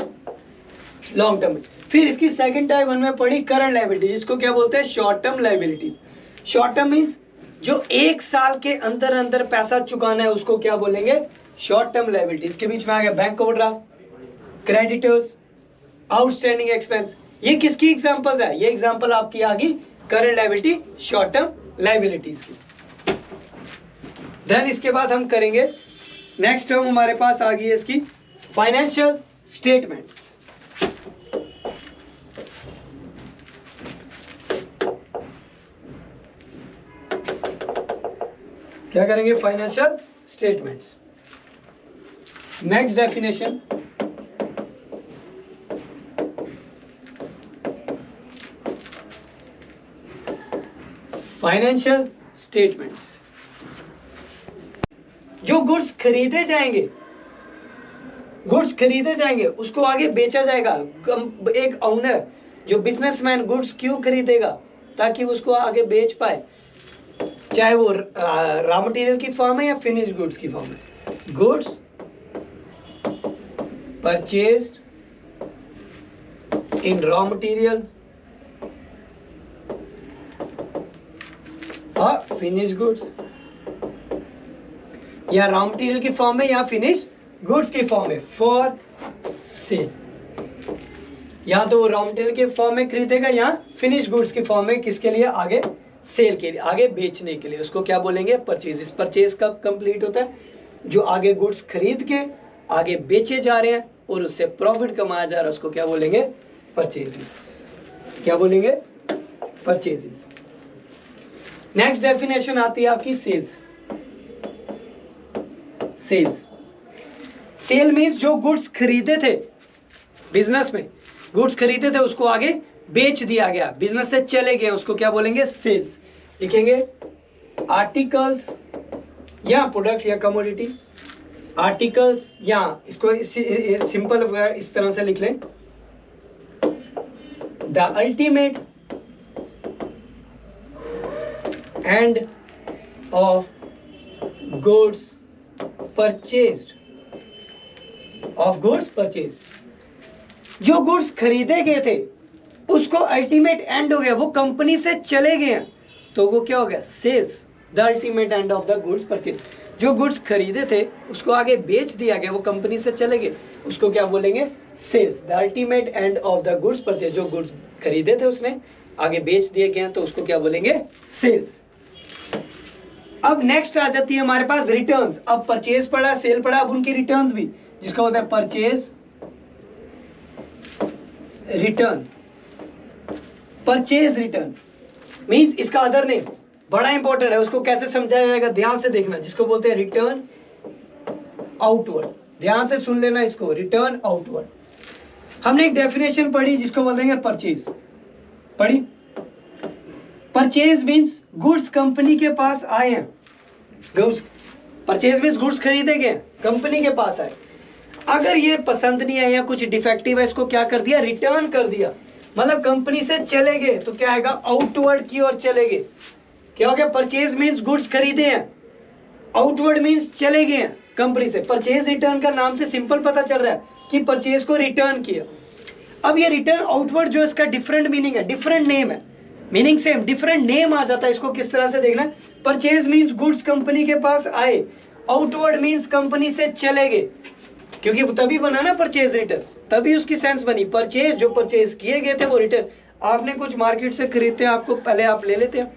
Long term. फिर इसकी सेकंड टाइप हमने पढ़ी करंट लायबिलिटी, जिसको क्या बोलते हैं? Short term liabilities. Short term means जो 1 साल के अंदर अंदर पैसा चुकाना है, उसको क्या बोलेंगे? Short term liability. इसके बीच में आ गया bank overdraft, creditors, outstanding expense. ये किसकी एग्जांपल्स है? ये एग्जांपल आपकी आ गई current liability, short term liabilities की। देन इसके बाद हम करेंगे नेक्स्ट टर्म हमारे पास आ गई है इसकी फाइनेंशियल स्टेटमेंट्स। क्या करेंगे? Financial statements. Next definition, financial statements. जो गुड्स खरीदे जाएंगे, गुड्स खरीदे जाएंगे, उसको आगे बेचा जाएगा। एक ओनर, जो बिजनेसमैन गुड्स क्यों खरीदेगा? ताकि उसको आगे बेच पाए, चाहे वो रॉ मटेरियल की फॉर्म है या फिनिश गुड्स की फॉर्म है। गुड्स परचेज्ड इन रॉ मटेरियल और फिनिश गुड्स, या रॉ मटेरियल की फॉर्म में या फिनिश गुड्स की फॉर्म में फॉर सेल। या तो रॉ मटेरियल के फॉर्म में खरीदेगा या फिनिश गुड्स की फॉर्म में, किसके लिए? आगे सेल के लिए, आगे बेचने के लिए। उसको क्या बोलेंगे? परचेज। परचेज कब कंप्लीट होता है? जो आगे गुड्स खरीद के आगे बेचे जा रहे हैं और उससे प्रॉफिट कमाया जा रहा है, उसको क्या बोलेंगे? परचेजेस। क्या बोलेंगे? परचेजेस। नेक्स्ट डेफिनेशन आती है आपकी सेल्स। सेल्स, सेल मीन्स जो गुड्स खरीदे थे, बिजनेस में गुड्स खरीदे थे, उसको आगे बेच दिया गया, बिजनेस से चले गए, उसको क्या बोलेंगे? सेल्स। लिखेंगे आर्टिकल्स या प्रोडक्ट या कमोडिटी। आर्टिकल्स, या इसको सिंपल इस तरह से लिख लें, the ultimate end of goods purchased, of goods purchase. जो गुड्स खरीदे गए थे उसको अल्टीमेट एंड हो गया, वो कंपनी से चले गए, तो वो क्या हो गया? Sales. The ultimate end of the goods purchase. जो गुड्स खरीदे थे उसको आगे बेच दिया गया, वो कंपनी से चले गए, उसको क्या बोलेंगे? Sales. The ultimate end of the goods purchase. जो गुड्स खरीदे थे उसने आगे बेच दिए गए, तो उसको क्या बोलेंगे? सेल्स। अब नेक्स्ट आ जाती है हमारे पास रिटर्न्स। अब परचेज पड़ा, सेल पड़ा, अब उनकी रिटर्न्स भी, जिसका होता है purchase return. Purchase return means इसका अदर नेम बड़ा इंपॉर्टेंट है, उसको कैसे समझाया जाएगा ध्यान से देखना, जिसको बोलते हैं रिटर्न आउटवर्ड। ध्यान से सुन लेना इसको, रिटर्न आउटवर्ड। हमने एक डेफिनेशन पढ़ी जिसको बोलते हैं परचेज, पढ़ी। परचेज मींस गुड्स कंपनी के पास आए हैं, गुड्स परचेज मींस गुड्स खरीदे गए, कंपनी के पास आए। अगर ये पसंद नहीं है या कुछ डिफेक्टिव है, इसको क्या कर दिया? रिटर्न कर दिया। मतलब कंपनी से चले गए, तो क्या आएगा? आउटवर्ड की ओर चले गए। क्या हो गया? परचेज मींस गुड्स खरीदे हैं, आउटवर्ड मींस चले गए हैं, कंपनी से। परचेज रिटर्न का नाम से सिंपल पता चल रहा है कि परचेज को रिटर्न किया। अब ये रिटर्न आउटवर्ड जो इसका डिफरेंट मीनिंग है, डिफरेंट नेम है, मीनिंग सेम, डिफरेंट नेम आ जाता है। इसको किस तरह से देखना है, परचेज मीन्स गुड्स कंपनी के पास आए, आउटवर्ड मीन्स कंपनी से चले गए, क्योंकि तभी बना ना परचेज रिटर्न, तभी उसकी सेंस बनी। परचेज जो परचेज किए गए थे वो रिटर्न, आपने कुछ मार्केट से खरीदते हैं, आपको पहले आप ले लेते हैं,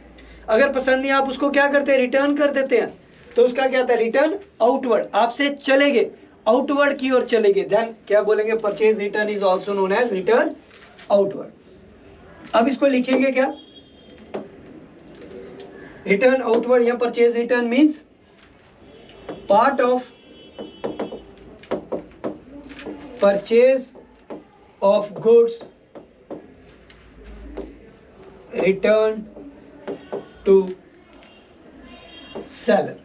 अगर पसंद नहीं आप उसको क्या करते हैं, रिटर्न कर देते हैं, तो उसका क्या था, रिटर्न आउटवर्ड, आपसे चले गए, आउटवर्ड की ओर चले गए, देन क्या बोलेंगे, purchase return is also known as return outward. अब इसको लिखेंगे क्या, रिटर्न आउटवर्ड या purchase return means part of purchase of goods return to seller.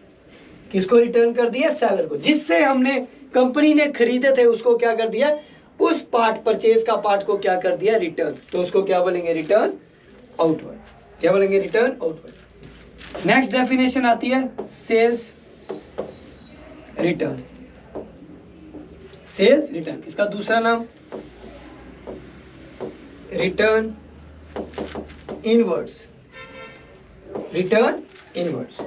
किसको रिटर्न कर दिया, सेलर को, जिससे हमने कंपनी ने खरीदे थे उसको क्या कर दिया, उस पार्ट, परचेज का पार्ट को क्या कर दिया, रिटर्न, तो उसको क्या बोलेंगे, रिटर्न आउटवर्ड। क्या बोलेंगे, रिटर्न आउटवर्ड। नेक्स्ट डेफिनेशन आती है सेल्स रिटर्न। सेल्स रिटर्न, इसका दूसरा नाम रिटर्न इनवर्ड्स, रिटर्न इनवर्ड्स।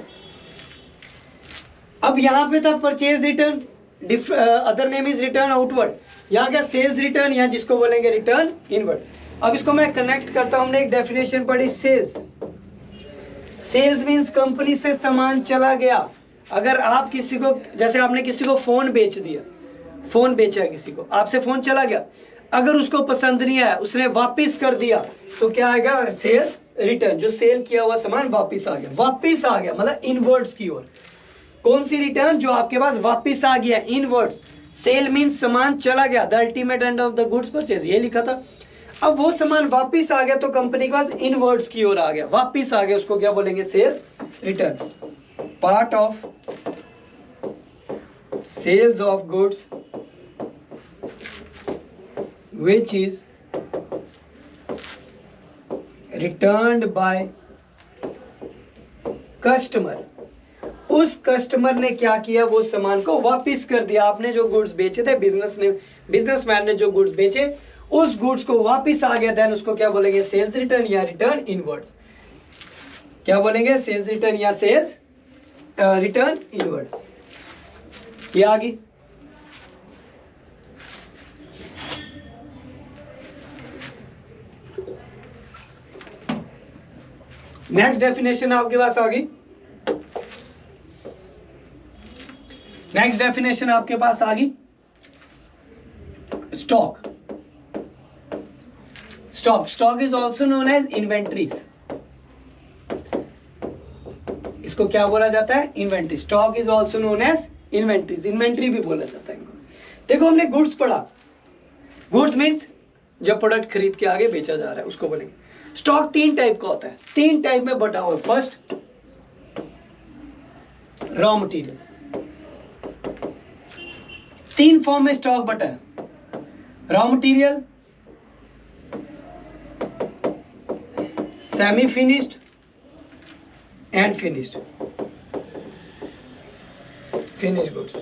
अब यहां पे था purchase return, other name is return outward, यहां क्या सेल्स रिटर्न, या जिसको बोलेंगे रिटर्न इनवर्ड। अब इसको मैं कनेक्ट करता हूं, हमने एक डेफिनेशन पढ़ी सेल्स। सेल्स मींस कंपनी से सामान चला गया। अगर आप किसी को, जैसे आपने किसी को फोन बेच दिया, फोन बेचा है किसी को, आपसे फोन चला गया, अगर उसको पसंद नहीं आया, उसने वापस कर दिया, तो क्या आएगा, सेल्स रिटर्न, जो सेल किया हुआ सामान वापस आ गया, वापस आ गया मतलब इनवर्ड्स की ओर। कौन सी रिटर्न, जो आपके पास वापस आ गया, इनवर्ड्स। सेल मींस सामान चला गया, the ultimate end of the goods purchase, ये लिखा था। अब वो सामान वापस आ गया तो कंपनी के पास इनवर्ड्स की ओर आ गया, वापस आ गया, उसको क्या बोलेंगे, sales return. Part of sales of goods which is returned by customer। उस कस्टमर ने क्या किया, वो सामान को वापस कर दिया। आपने जो गुड्स बेचे थे, बिजनेसमैन ने जो गुड्स बेचे, उस गुड्स को वापस आ गया, देन उसको क्या बोलेंगे, सेल्स रिटर्न या रिटर्न इनवर्ड्स। क्या बोलेंगे, सेल्स रिटर्न या सेल्स रिटर्न इनवर्ड। ये आ गई। नेक्स्ट डेफिनेशन आपके पास आ गई, नेक्स्ट डेफिनेशन आपके पास आ गई, stock. Stock is also known as inventories. इसको क्या बोला जाता है, inventory. Stock is also known as inventories, inventory भी बोला जाता है इनको। देखो हमने गुड्स पढ़ा, गुड्स मीन्स जब प्रोडक्ट खरीद के आगे बेचा जा रहा है उसको बोलेंगे। स्टॉक तीन टाइप का होता है, तीन टाइप में बटा हुआ है। First, raw material. तीन फॉर्म में स्टॉक बटा है, raw material, semi finished and finished, finished goods.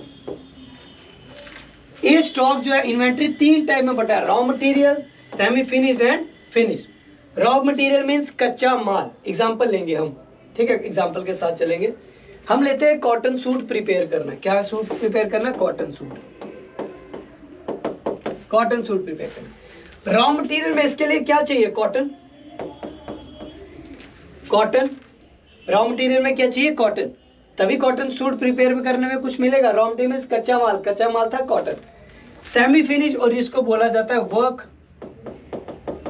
ये स्टॉक जो है, इन्वेंट्री तीन टाइप में बटा है, raw material, semi finished and finished. Raw material means कच्चा माल। एग्जाम्पल लेंगे हम, ठीक है, एग्जाम्पल के साथ चलेंगे। हम लेते हैं कॉटन सूट प्रिपेयर करना। क्या सूट प्रिपेयर करना, cotton suit, cotton suit prepare करना। रॉ मटेरियल में इसके लिए क्या चाहिए, कॉटन, कॉटन। रॉ मटेरियल में क्या चाहिए, कॉटन, तभी कॉटन सूट प्रिपेयर करने में कुछ मिलेगा। रॉ मटेरियल मीन्स कच्चा माल, कच्चा माल था कॉटन। सेमी फिनिश, और इसको बोला जाता है work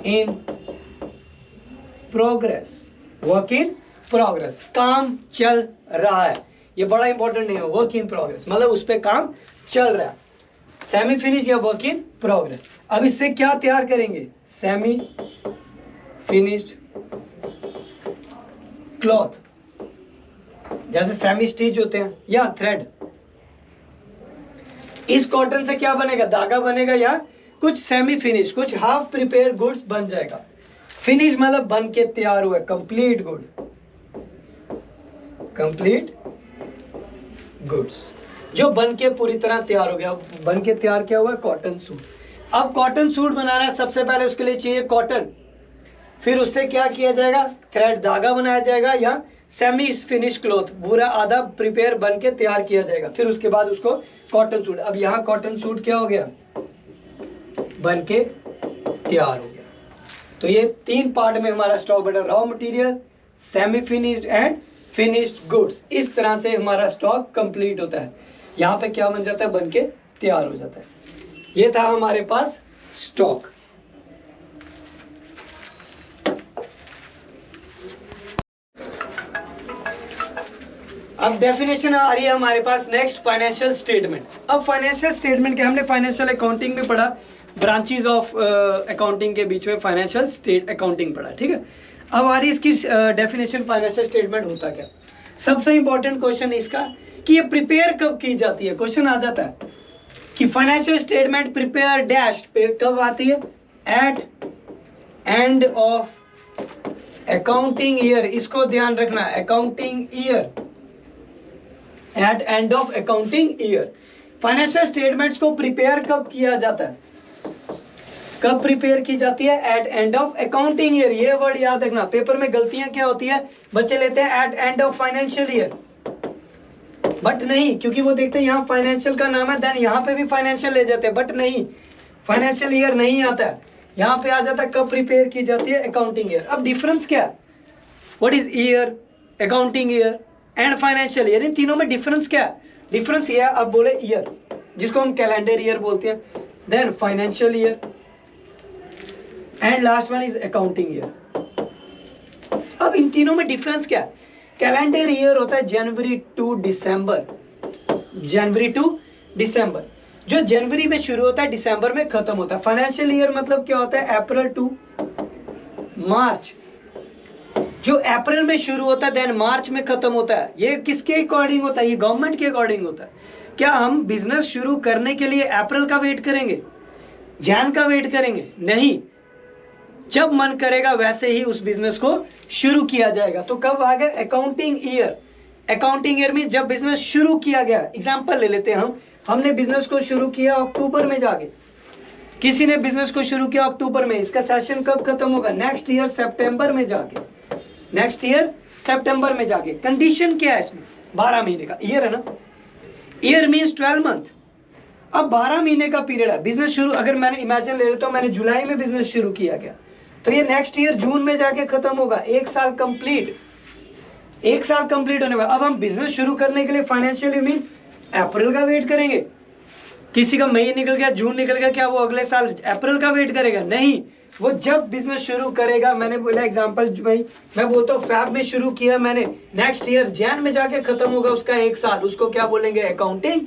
in progress, work in progress, काम चल रहा है। ये बड़ा इंपॉर्टेंट नहीं है, वर्क इन प्रोग्रेस मतलब उस पर काम चल रहा है। सेमी फिनिश या वर्क इन प्रोग्रेस। अब इससे क्या तैयार करेंगे, सेमी फिनिश्ड क्लॉथ, जैसे सेमी स्टिच होते हैं या थ्रेड। इस कॉटन से क्या बनेगा, धागा बनेगा या कुछ सेमी फिनिश, कुछ हाफ प्रिपेयर गुड्स बन जाएगा। फिनिश मतलब बन के तैयार हुआ, कंप्लीट गुड, कंप्लीट गुड्स। जो बन के पूरी तरह तैयार हो गया। बन के तैयार क्या हुआ? Cotton suit. अब कॉटन सूट बनाना है, सबसे पहले उसके लिए चाहिए कॉटन, फिर उससे क्या किया जाएगा? थ्रेड धागा बनाया जाएगा या सेमी फिनिश क्लॉथ, पूरा आधा प्रिपेयर बन के तैयार किया जाएगा, फिर उसके बाद उसको कॉटन सूट। अब यहाँ कॉटन सूट क्या हो गया? बन के तैयार हो गया। तो ये 3 पार्ट में हमारा स्टॉक बटा, raw material, semi finished and finished goods. इस तरह से हमारा स्टॉक कंप्लीट होता है। यहाँ पे क्या बन जाता है? बन के तैयार हो जाता है। ये था हमारे पास स्टॉक। अब डेफिनेशन आ रही है हमारे पास नेक्स्ट, फाइनेंशियल स्टेटमेंट। अब फाइनेंशियल स्टेटमेंट के हमने फाइनेंशियल अकाउंटिंग भी पढ़ा, ब्रांचेस ऑफ अकाउंटिंग के बीच में फाइनेंशियल स्टेट अकाउंटिंग पढ़ा, ठीक है। अब आ रही इसकी डेफिनेशन, फाइनेंशियल स्टेटमेंट होता क्या। सबसे इंपॉर्टेंट क्वेश्चन इसका कि ये प्रिपेयर कब की जाती है। क्वेश्चन आ जाता है कि फाइनेंशियल स्टेटमेंट प्रिपेयर डैश पे कब आती है? At end of accounting year. इसको ध्यान रखना, accounting year, at end of accounting year. Financial statements को प्रिपेयर कब किया जाता है? कब प्रिपेयर की जाती है? At end of accounting year. ये वर्ड याद रखना, पेपर में गलतियां क्या होती है, बच्चे लेते हैं at end of financial year, but नहीं, क्योंकि वो देखते हैं यहाँ फाइनेंशियल का नाम है, देन यहाँ पे भी फाइनेंशियल ले जाते हैं, बट नहीं, फाइनेंशियल ईयर नहीं आता है, यहाँ पे आ जाता है कब प्रिपेयर की जाती है? Accounting year. अब डिफरेंस क्या है? What is year, accounting year and financial year, इन तीनों में डिफरेंस क्या है? डिफरेंस ये है, अब बोले ईयर जिसको हम कैलेंडर ईयर बोलते हैं, then financial year and last one is accounting year. अब इन तीनों में डिफरेंस क्या है? कैलेंडर ईयर होता है जनवरी टू दिसंबर, जनवरी टू दिसंबर, जो जनवरी में शुरू होता है दिसंबर में खत्म होता है। फाइनेंशियल ईयर मतलब क्या होता है? अप्रैल टू मार्च, जो अप्रैल में शुरू होता है देन मार्च में खत्म होता है। ये किसके अकॉर्डिंग होता है? ये गवर्नमेंट के अकॉर्डिंग होता है। क्या हम बिजनेस शुरू करने के लिए अप्रैल का वेट करेंगे, जैन का वेट करेंगे? नहीं, जब मन करेगा वैसे ही उस बिजनेस को शुरू किया जाएगा। तो कब आ गया? Accounting year. अकाउंटिंग ईयर में जब बिजनेस शुरू किया गया। एग्जांपल ले लेते हैं हमने बिजनेस को शुरू किया अक्टूबर में जाके, किसी ने बिजनेस को शुरू किया अक्टूबर में, इसका सेशन कब खत्म होगा? नेक्स्ट ईयर सितंबर में जाके, नेक्स्ट ईयर सितंबर में जाके। कंडीशन क्या है इसमें? 12 महीने का ईयर है ना, ईयर मीन्स 12 मंथ। अब 12 महीने का पीरियड है बिजनेस शुरू। अगर मैंने इमेजिन ले लेता हूं मैंने जुलाई में बिजनेस शुरू किया गया, तो ये नेक्स्ट ईयर जून में जाके खत्म होगा। 1 साल कंप्लीट, 1 साल कंप्लीट होने वाला। अब हम बिजनेस शुरू करने के लिए फाइनेंशियल ईयर मीन्स अप्रैल का वेट करेंगे? किसी का मई निकल गया, जून निकल गया, क्या वो अगले साल अप्रैल का वेट करेगा? नहीं, वो जब बिजनेस शुरू करेगा। मैंने बोला एग्जांपल, मैं बोलता हूँ फैब में शुरू किया मैंने, नेक्स्ट ईयर जैन में जाके खत्म होगा उसका 1 साल, उसको क्या बोलेंगे? Accounting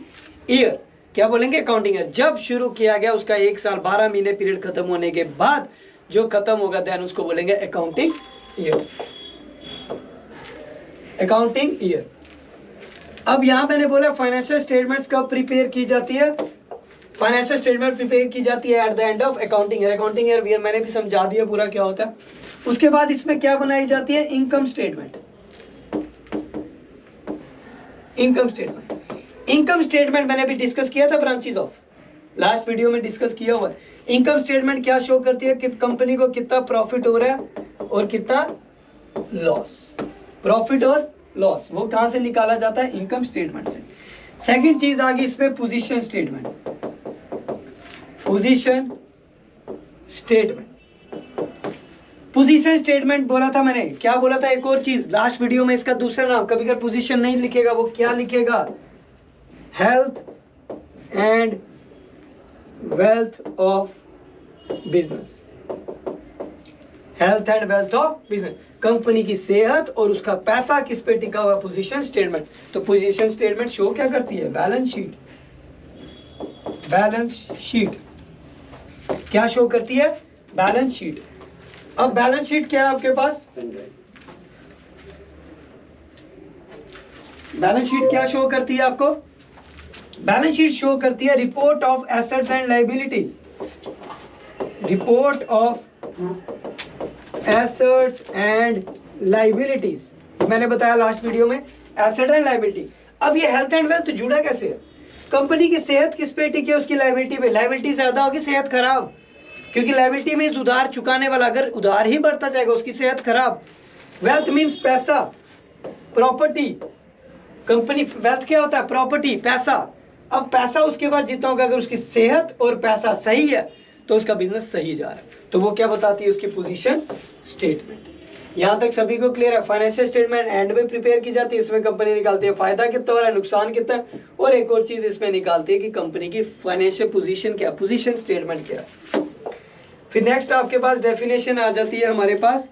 year. क्या बोलेंगे? Accounting year. जब शुरू किया गया उसका 1 साल 12 महीने पीरियड खत्म होने के बाद जो खत्म होगा देन उसको बोलेंगे अकाउंटिंग ईयर, अकाउंटिंग ईयर। अब यहां मैंने बोला फाइनेंशियल स्टेटमेंट्स कब प्रिपेयर की जाती है? फाइनेंशियल स्टेटमेंट प्रिपेयर की जाती है at the end of accounting year. Accounting year मैंने भी समझा दिया पूरा क्या होता है। उसके बाद इसमें क्या बनाई जाती है? Income statement. Income statement, income statement मैंने भी डिस्कस किया था ब्रांचेस ऑफ, लास्ट वीडियो में डिस्कस किया हुआ है। इनकम स्टेटमेंट क्या शो करती है कि कंपनी को कितना प्रॉफिट हो रहा है और कितना लॉस। प्रॉफिट और लॉस वो कहां से निकाला जाता है? इनकम स्टेटमेंट से। सेकंड चीज आ गई इसमें position statement. Position statement, position statement बोला था मैंने, क्या बोला था? एक और चीज लास्ट वीडियो में, इसका दूसरा नाम, कभी अगर पोजीशन नहीं लिखेगा वो क्या लिखेगा? Health and wealth of business. Health and wealth of business, company की सेहत और उसका पैसा किस पे टिका हुआ? Position statement. तो पोजीशन स्टेटमेंट शो क्या करती है? Balance sheet. बैलेंस शीट क्या शो करती है? Balance sheet. अब बैलेंस शीट क्या है आपके पास? बैलेंस शीट क्या शो करती है आपको? बैलेंस शीट शो करती है report of assets and liabilities. Report of assets and liabilities, मैंने बताया लास्ट वीडियो में एसेट एंड लायबिलिटी। अब ये हेल्थ एंड वेल्थ जुड़ा कैसे है? कंपनी की सेहत किस पे टिकी है? उसकी लायबिलिटी पे। लायबिलिटी ज्यादा होगी, सेहत खराब, क्योंकि लायबिलिटी में उधार चुकाने वाला, अगर उधार ही बढ़ता जाएगा उसकी सेहत खराब। वेल्थ मीन्स पैसा, प्रॉपर्टी। कंपनी, वेल्थ क्या होता है? प्रॉपर्टी, पैसा। अब पैसा उसके बाद जितना होगा, अगर उसकी सेहत और पैसा सही है तो उसका बिजनेस सही जा रहा है। तो वो क्या बताती है? उसकी पोजीशन स्टेटमेंट। यहां तक सभी को क्लियर है? फाइनेंशियल स्टेटमेंट एंड में प्रिपेयर की जाती है, इसमें कंपनी निकालती है फायदा कितना हो रहा है, नुकसान कितना है, और एक और चीज इसमें निकालती है कि कंपनी की फाइनेंशियल पोजीशन क्या, पोजीशन स्टेटमेंट क्या है। फिर नेक्स्ट आपके पास डेफिनेशन आ जाती है हमारे पास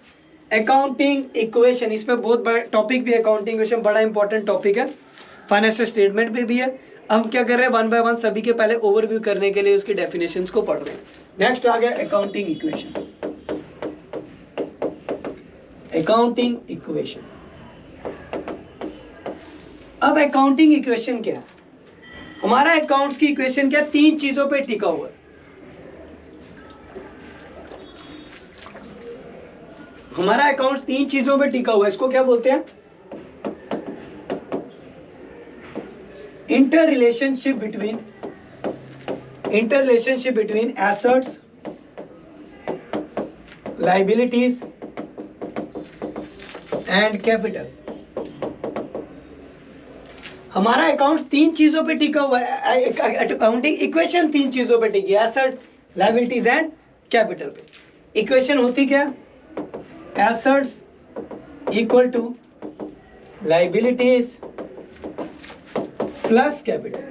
अकाउंटिंग इक्वेशन। इसमें बहुत बड़ा टॉपिक भी है, अकाउंटिंग इक्वेशन बड़ा इंपॉर्टेंट टॉपिक है, फाइनेंशियल स्टेटमेंट में भी है। हम क्या कर रहे हैं, वन बाय वन सभी के पहले ओवरव्यू करने के लिए उसकी डेफिनेशंस को पढ़ रहे हैं। नेक्स्ट आ गया अकाउंटिंग इक्वेशन। अकाउंटिंग इक्वेशन, अब अकाउंटिंग इक्वेशन क्या है? हमारा अकाउंट्स की इक्वेशन क्या, तीन चीजों पे टिका हुआ है। हमारा अकाउंट्स तीन चीजों पे टिका हुआ है। इसको क्या बोलते हैं? Inter relationship between assets, liabilities and capital. हमारा अकाउंट तीन चीजों पे टिका हुआ है। अकाउंटिंग इक्वेशन तीन चीजों पे टिकी है, एसेट, लायबिलिटीज एंड कैपिटल पे। इक्वेशन होती क्या? Assets equal to liabilities plus capital.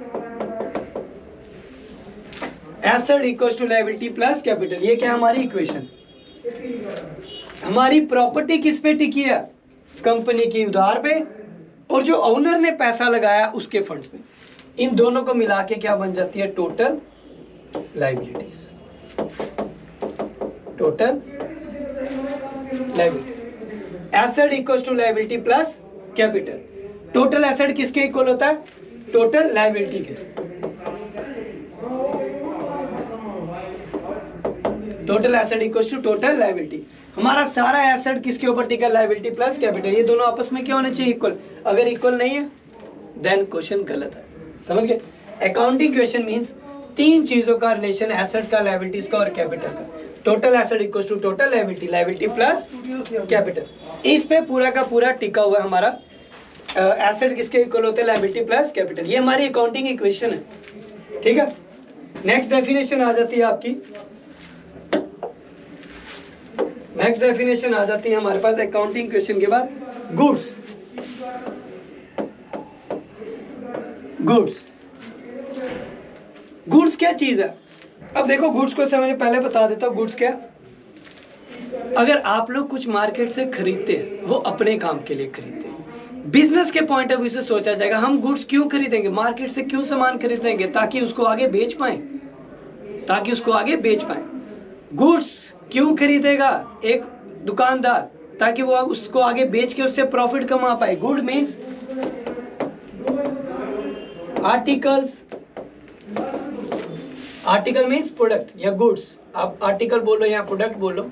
Asset equal to liability plus capital, ये क्या हमारी इक्वेशन। हमारी प्रॉपर्टी किस पे टिकी है? कंपनी की उधार पे, और जो ओनर ने पैसा लगाया उसके फंड्स पे। इन दोनों को मिला के क्या बन जाती है? Total liabilities. Total liability, asset equal to liability plus capital. Total asset किसके इक्वल होता है? टोटल लायबिलिटी के। Total asset equal to total liability. हमारा सारा एसेट किसके ऊपर टिका? Liability plus capital. ये दोनों आपस में क्या होने चाहिए? इक्वल। अगर इक्वल नहीं है देन क्वेश्चन गलत है। समझ गए? अकाउंटिंग क्वेश्चन मींस तीन चीजों का रिलेशन, एसेट का, लायबिलिटीज का और कैपिटल का। Total asset equal to total liability, liability plus capital. इस पे पूरा का पूरा टिका हुआ है हमारा। एसेट किसके इक्वल होते हैं? Liability plus capital. ये हमारी अकाउंटिंग इक्वेशन है, ठीक है। नेक्स्ट डेफिनेशन आ जाती है आपकी, नेक्स्ट डेफिनेशन आ जाती है हमारे पास अकाउंटिंग इक्वेशन के बाद, गुड्स। गुड्स, गुड्स क्या चीज है? अब देखो गुड्स को मैं पहले बता देता हूँ गुड्स क्या। अगर आप लोग कुछ मार्केट से खरीदते हैं, वो अपने काम के लिए खरीदते हैं। बिजनेस के पॉइंट ऑफ व्यू से सोचा जाएगा, हम गुड्स क्यों खरीदेंगे, मार्केट से क्यों सामान खरीदेंगे? ताकि उसको आगे बेच पाए, ताकि उसको आगे बेच पाए। गुड्स क्यों खरीदेगा एक दुकानदार? ताकि वो उसको आगे बेच के उससे प्रॉफिट कमा पाए। Good means articles, article means product या गुड्स। आप आर्टिकल बोलो या प्रोडक्ट बोलो।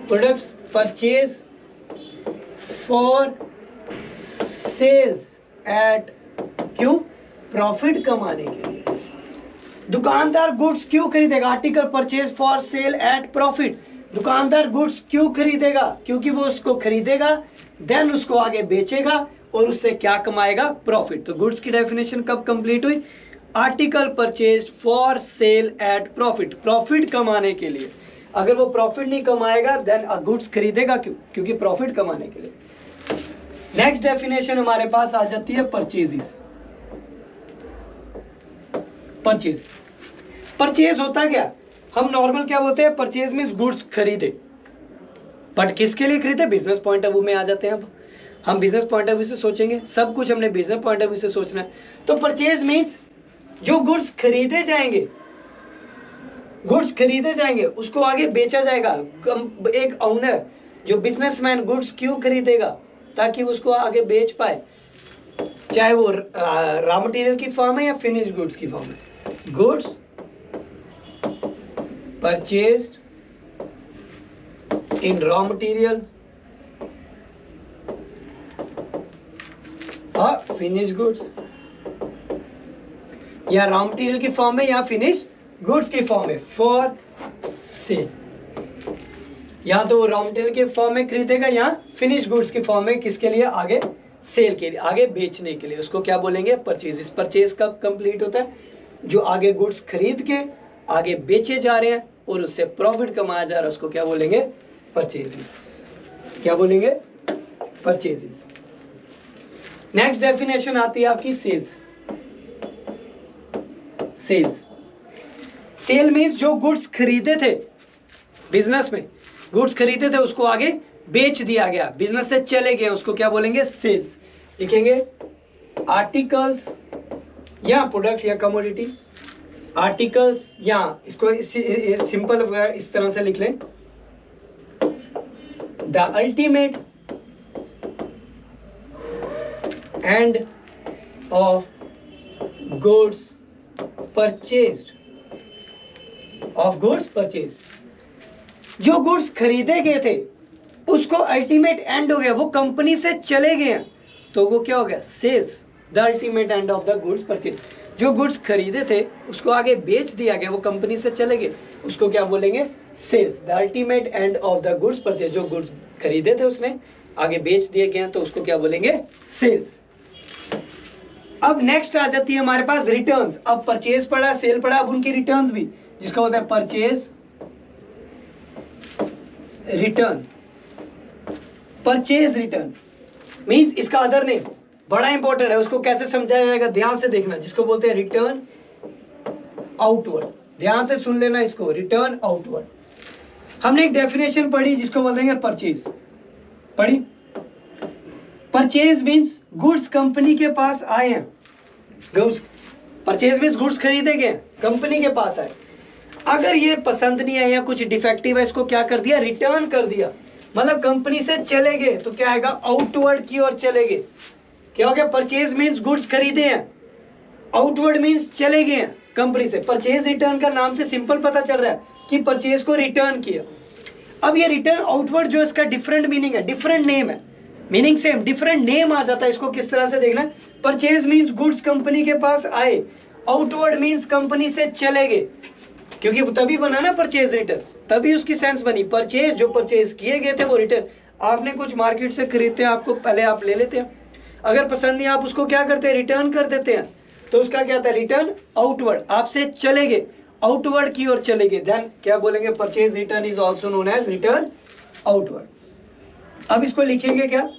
Products purchase for sales at, क्यों? प्रॉफिट कमाने के लिए। दुकानदार गुड्स क्यों खरीदेगा? Article purchase for sale at profit. दुकानदार गुड्स क्यों खरीदेगा? क्योंकि वो उसको खरीदेगा, देन उसको आगे बेचेगा और उससे क्या कमाएगा? प्रॉफिट। तो गुड्स की डेफिनेशन कब कंप्लीट हुई? Article purchase for sale at profit, profit कमाने के लिए। अगर वो प्रॉफिट नहीं कमाएगा देन गुड्स खरीदेगा क्यों? क्योंकि प्रॉफिट कमाने के लिए। नेक्स्ट डेफिनेशन हमारे पास आ जाती है परचेजेस। परचेज, परचेज होता क्या? हम नॉर्मल क्या बोलते हैं? परचेज मींस गुड्स खरीदे, बट किसके लिए खरीदे? बिजनेस पॉइंट ऑफ व्यू में आ जाते हैं। अब हम बिजनेस पॉइंट ऑफ व्यू से सोचेंगे, सब कुछ हमने बिजनेस पॉइंट ऑफ व्यू से सोचना है। तो परचेज मींस जो गुड्स खरीदे जाएंगे, गुड्स खरीदे जाएंगे उसको आगे बेचा जाएगा। एक ओनर जो बिजनेसमैन गुड्स क्यों खरीदेगा? ताकि उसको आगे बेच पाए, चाहे वो रॉ मटेरियल की फॉर्म है या फिनिश गुड्स की फॉर्म है। गुड्स परचेज्ड इन रॉ मटेरियल और फिनिश गुड्स, या रॉ मटेरियल की फॉर्म में या फिनिश गुड्स की फॉर्म में फॉर सेल। या तो रॉ मटेरियल के फॉर्म में खरीदेगा या फिनिश गुड्स की फॉर्म में, किसके लिए? आगे सेल के लिए, आगे बेचने के लिए। उसको क्या बोलेंगे? परचेज। परचेज कब कंप्लीट होता है? जो आगे गुड्स खरीद के आगे बेचे जा रहे हैं और उससे प्रॉफिट कमाया जा रहा है, उसको क्या बोलेंगे? परचेजेस। क्या बोलेंगे? परचेजेस। नेक्स्ट डेफिनेशन आती है आपकी सेल्स। सेल्स, सेल मीन्स जो गुड्स खरीदे थे बिजनेस में, गुड्स खरीदे थे उसको आगे बेच दिया गया, बिजनेस से चले गए, उसको क्या बोलेंगे? सेल्स। लिखेंगे आर्टिकल्स या प्रोडक्ट या कमोडिटी। आर्टिकल्स, या इसको सिंपल इस तरह से लिख लें, the ultimate end of goods purchased, of goods purchase. जो गुड्स खरीदे गए थे उसको अल्टीमेट एंड हो गया, वो कंपनी से चले गए हैं, तो वो क्या हो गया? Sales. The ultimate end of the goods purchase. जो गुड्स खरीदे थे उसको आगे बेच दिया गया, वो कंपनी से चले गए, उसको क्या बोलेंगे? Sales. The ultimate end of the goods purchase. जो गुड्स खरीदे थे उसने आगे बेच दिए गए, तो उसको क्या बोलेंगे? सेल्स। अब नेक्स्ट आ जाती है हमारे पास रिटर्न्स। अब परचेज पड़ा, सेल पड़ा, अब उनकी रिटर्न्स भी, जिसको होता है purchase return. Purchase return means इसका अदर नेम बड़ा इंपॉर्टेंट है, उसको कैसे समझाया जाएगा ध्यान से देखना, जिसको बोलते हैं रिटर्न आउटवर्ड। ध्यान से सुन लेना इसको, रिटर्न आउटवर्ड। हमने एक डेफिनेशन पढ़ी जिसको बोलते हैं परचेज, पढ़ी। परचेज मींस गुड्स कंपनी के पास आए हैं, गुड्स परचेज मींस गुड्स खरीदे गए, कंपनी के पास आए, अगर ये पसंद नहीं है या कुछ डिफेक्टिव है, इसको क्या कर दिया? रिटर्न कर दिया। मतलब कंपनी से चले गए, तो क्या आएगा? आउटवर्ड की ओर चले गए। क्या हो गया? परचेज मींस गुड्स खरीदे हैं, आउटवर्ड मींस चले गए हैं कंपनी से। परचेज रिटर्न का नाम से सिंपल पता चल रहा है कि परचेज को रिटर्न किया। अब ये रिटर्न आउटवर्ड जो इसका डिफरेंट मीनिंग है, डिफरेंट नेम है, मीनिंग सेम, डिफरेंट नेम आ जाता है। इसको किस तरह से देखना? परचेज मींस गुड्स कंपनी के पास आए, आउटवर्ड मींस कंपनी से चले गए, क्योंकि तभी बना ना परचेज रिटर्न, तभी उसकी सेंस बनी। परचेज, जो परचेज किए गए थे वो रिटर्न। आपने कुछ मार्केट से खरीदते हैं, आपको पहले आप ले लेते हैं, अगर पसंद नहीं आप उसको क्या करते हैं? रिटर्न कर देते हैं, तो उसका क्या था? Return outward. आपसे चले गए, आउटवर्ड की ओर चले गए, देन क्या बोलेंगे? Purchase return is also known as return outward. अब इसको लिखेंगे क्या?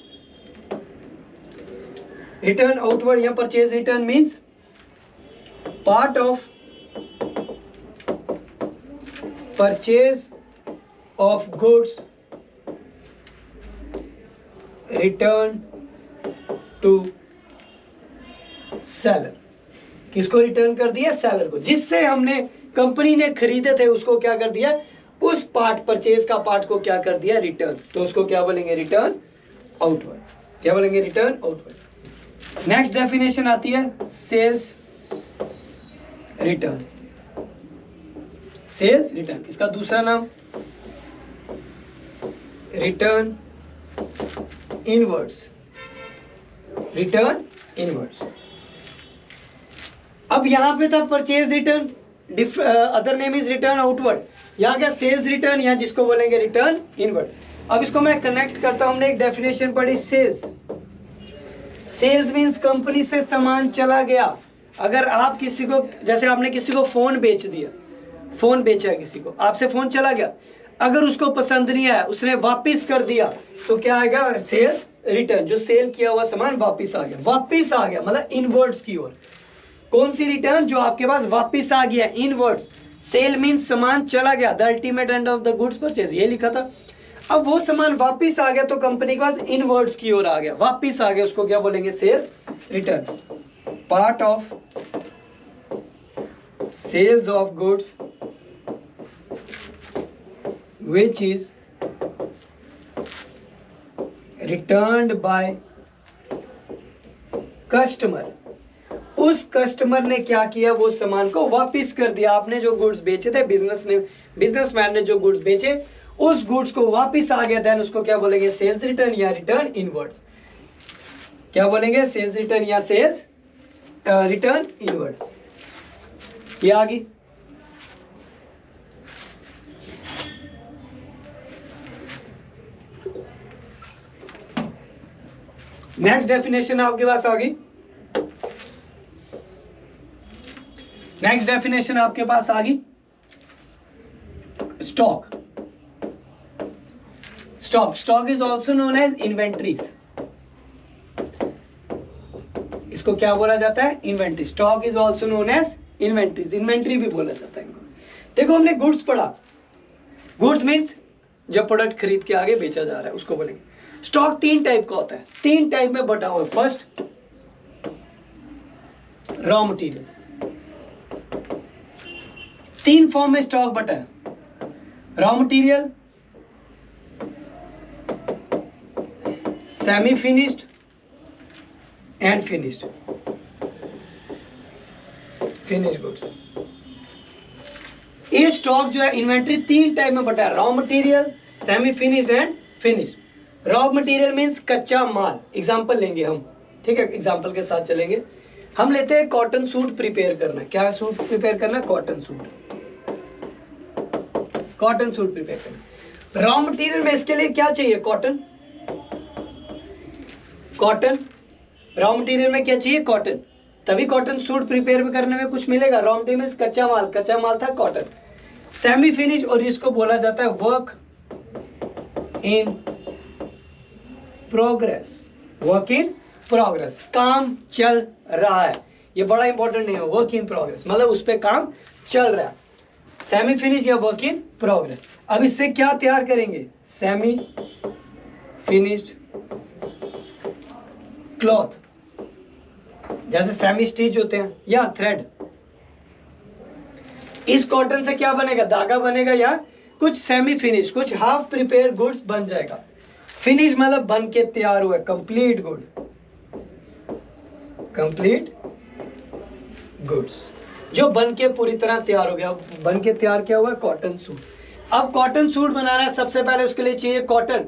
रिटर्न आउटवर्ड या purchase return means part of purchase of goods return to seller. किसको रिटर्न कर दिया? सेलर को। जिससे हमने कंपनी ने खरीदे थे उसको क्या कर दिया? उस पार्ट, परचेज का पार्ट को क्या कर दिया? रिटर्न। तो उसको क्या बोलेंगे? Return outward. क्या बोलेंगे? Return outward. नेक्स्ट डेफिनेशन आती है सेल्स रिटर्न। सेल्स रिटर्न, इसका दूसरा नाम रिटर्न इनवर्ड्स। Return inwards. अब यहां पे था purchase return, other name is return outward. यहां क्या? सेल्स रिटर्न, या जिसको बोलेंगे रिटर्न इनवर्ड। अब इसको मैं कनेक्ट करता हूं। हमने एक डेफिनेशन पढ़ी सेल्स। सेल्स मींस कंपनी से सामान चला गया। अगर आप किसी को, जैसे आपने किसी को फोन बेच दिया, फोन बेचा किसी को, आपसे फोन चला गया, अगर उसको पसंद नहीं आया, उसने वापस कर दिया, तो क्या आएगा? Sales return. जो सेल किया हुआ सामान वापस आ गया, वापस आ गया मतलब इनवर्ड्स की ओर। कौन सी रिटर्न? जो आपके पास वापस आ गया, इनवर्ड्स। सेल मींस सामान चला गया, the ultimate end of the goods purchase, ये लिखा था। अब वो सामान वापस आ गया तो कंपनी के पास इनवर्ड्स की ओर आ गया, वापस आ गया, उसको क्या बोलेंगे? Sales return. Part of sales of goods which is returned by customer। उस कस्टमर ने क्या किया? वो सामान को वापस कर दिया। आपने जो गुड्स बेचे थे, बिजनेसमैन ने जो गुड्स बेचे, उस गुड्स को वापस आ गया, देन उसको क्या बोलेंगे? सेल्स रिटर्न या रिटर्न इनवर्ड्स। क्या बोलेंगे, सेल्स रिटर्न या सेल्स रिटर्न इनवर्ड। ये आ गई। नेक्स्ट डेफिनेशन आपके पास आ गई। नेक्स्ट डेफिनेशन आपके पास आ गई, stock. Stock is also known as inventories. इसको क्या बोला जाता है, inventory. Stock is also known as inventories, inventory भी बोला जाता है इनको। देखो हमने गुड्स पढ़ा, गुड्स मीन्स जब प्रोडक्ट खरीद के आगे बेचा जा रहा है उसको बोलेंगे। स्टॉक 3 टाइप का होता है, 3 टाइप में बटा हुआ है। First, raw material. 3 फॉर्म में स्टॉक बटा है, raw material, semi finished and finished, finished goods. ये स्टॉक जो है इन्वेंट्री 3 टाइप में बटा है, raw material, semi finished and finished. Raw material means कच्चा माल। एग्जांपल लेंगे हम, ठीक है, एग्जांपल के साथ चलेंगे। हम लेते हैं कॉटन सूट प्रिपेयर करना। क्या सूट प्रिपेयर करना, cotton suit. Cotton suit prepare करना, रॉ मटेरियल में इसके लिए क्या चाहिए, कॉटन। कॉटन रॉ मटेरियल में क्या चाहिए, कॉटन। तभी कॉटन सूट प्रिपेयर करने में कुछ मिलेगा। रॉ मटेरियल में कच्चा माल था कॉटन। सेमी फिनिश, और इसको बोला जाता है work in progress. Work in progress, काम चल रहा है। ये बड़ा इंपॉर्टेंट नहीं है, वर्क इन प्रोग्रेस मतलब उस पर काम चल रहा है। सेमी फिनिश या वर्क इन प्रोग्रेस। अब इससे क्या तैयार करेंगे, सेमी फिनिश्ड क्लॉथ, जैसे सेमी स्टिच होते हैं या थ्रेड। इस कॉटन से क्या बनेगा, धागा बनेगा या कुछ सेमी फिनिश, कुछ हाफ प्रिपेयर गुड्स बन जाएगा। फिनिश मतलब बन के तैयार हुआ, कंप्लीट गुड, कंप्लीट गुड्स जो बन के पूरी तरह तैयार हो गया। बन के तैयार क्या हुआ, कॉटन सूट। अब कॉटन सूट बनाना है, सबसे पहले उसके लिए चाहिए कॉटन।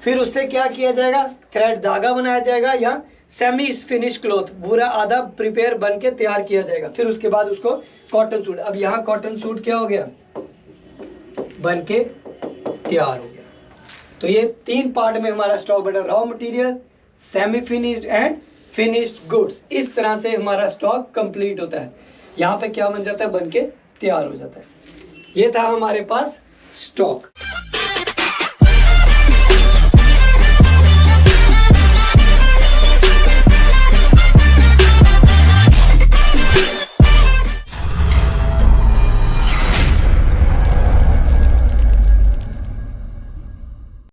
फिर उससे क्या किया जाएगा, थ्रेड धागा बनाया जाएगा या सेमी फिनिश क्लॉथ, पूरा आधा प्रिपेयर बन के तैयार किया जाएगा। फिर उसके बाद उसको कॉटन सूट। अब यहाँ कॉटन सूट क्या हो गया, बन के तैयार हो गया। तो ये 3 पार्ट में हमारा स्टॉक बटा, raw material, semi finished and finished goods. इस तरह से हमारा स्टॉक कंप्लीट होता है। यहाँ पे क्या बन जाता है, बन के तैयार हो जाता है। ये था हमारे पास स्टॉक।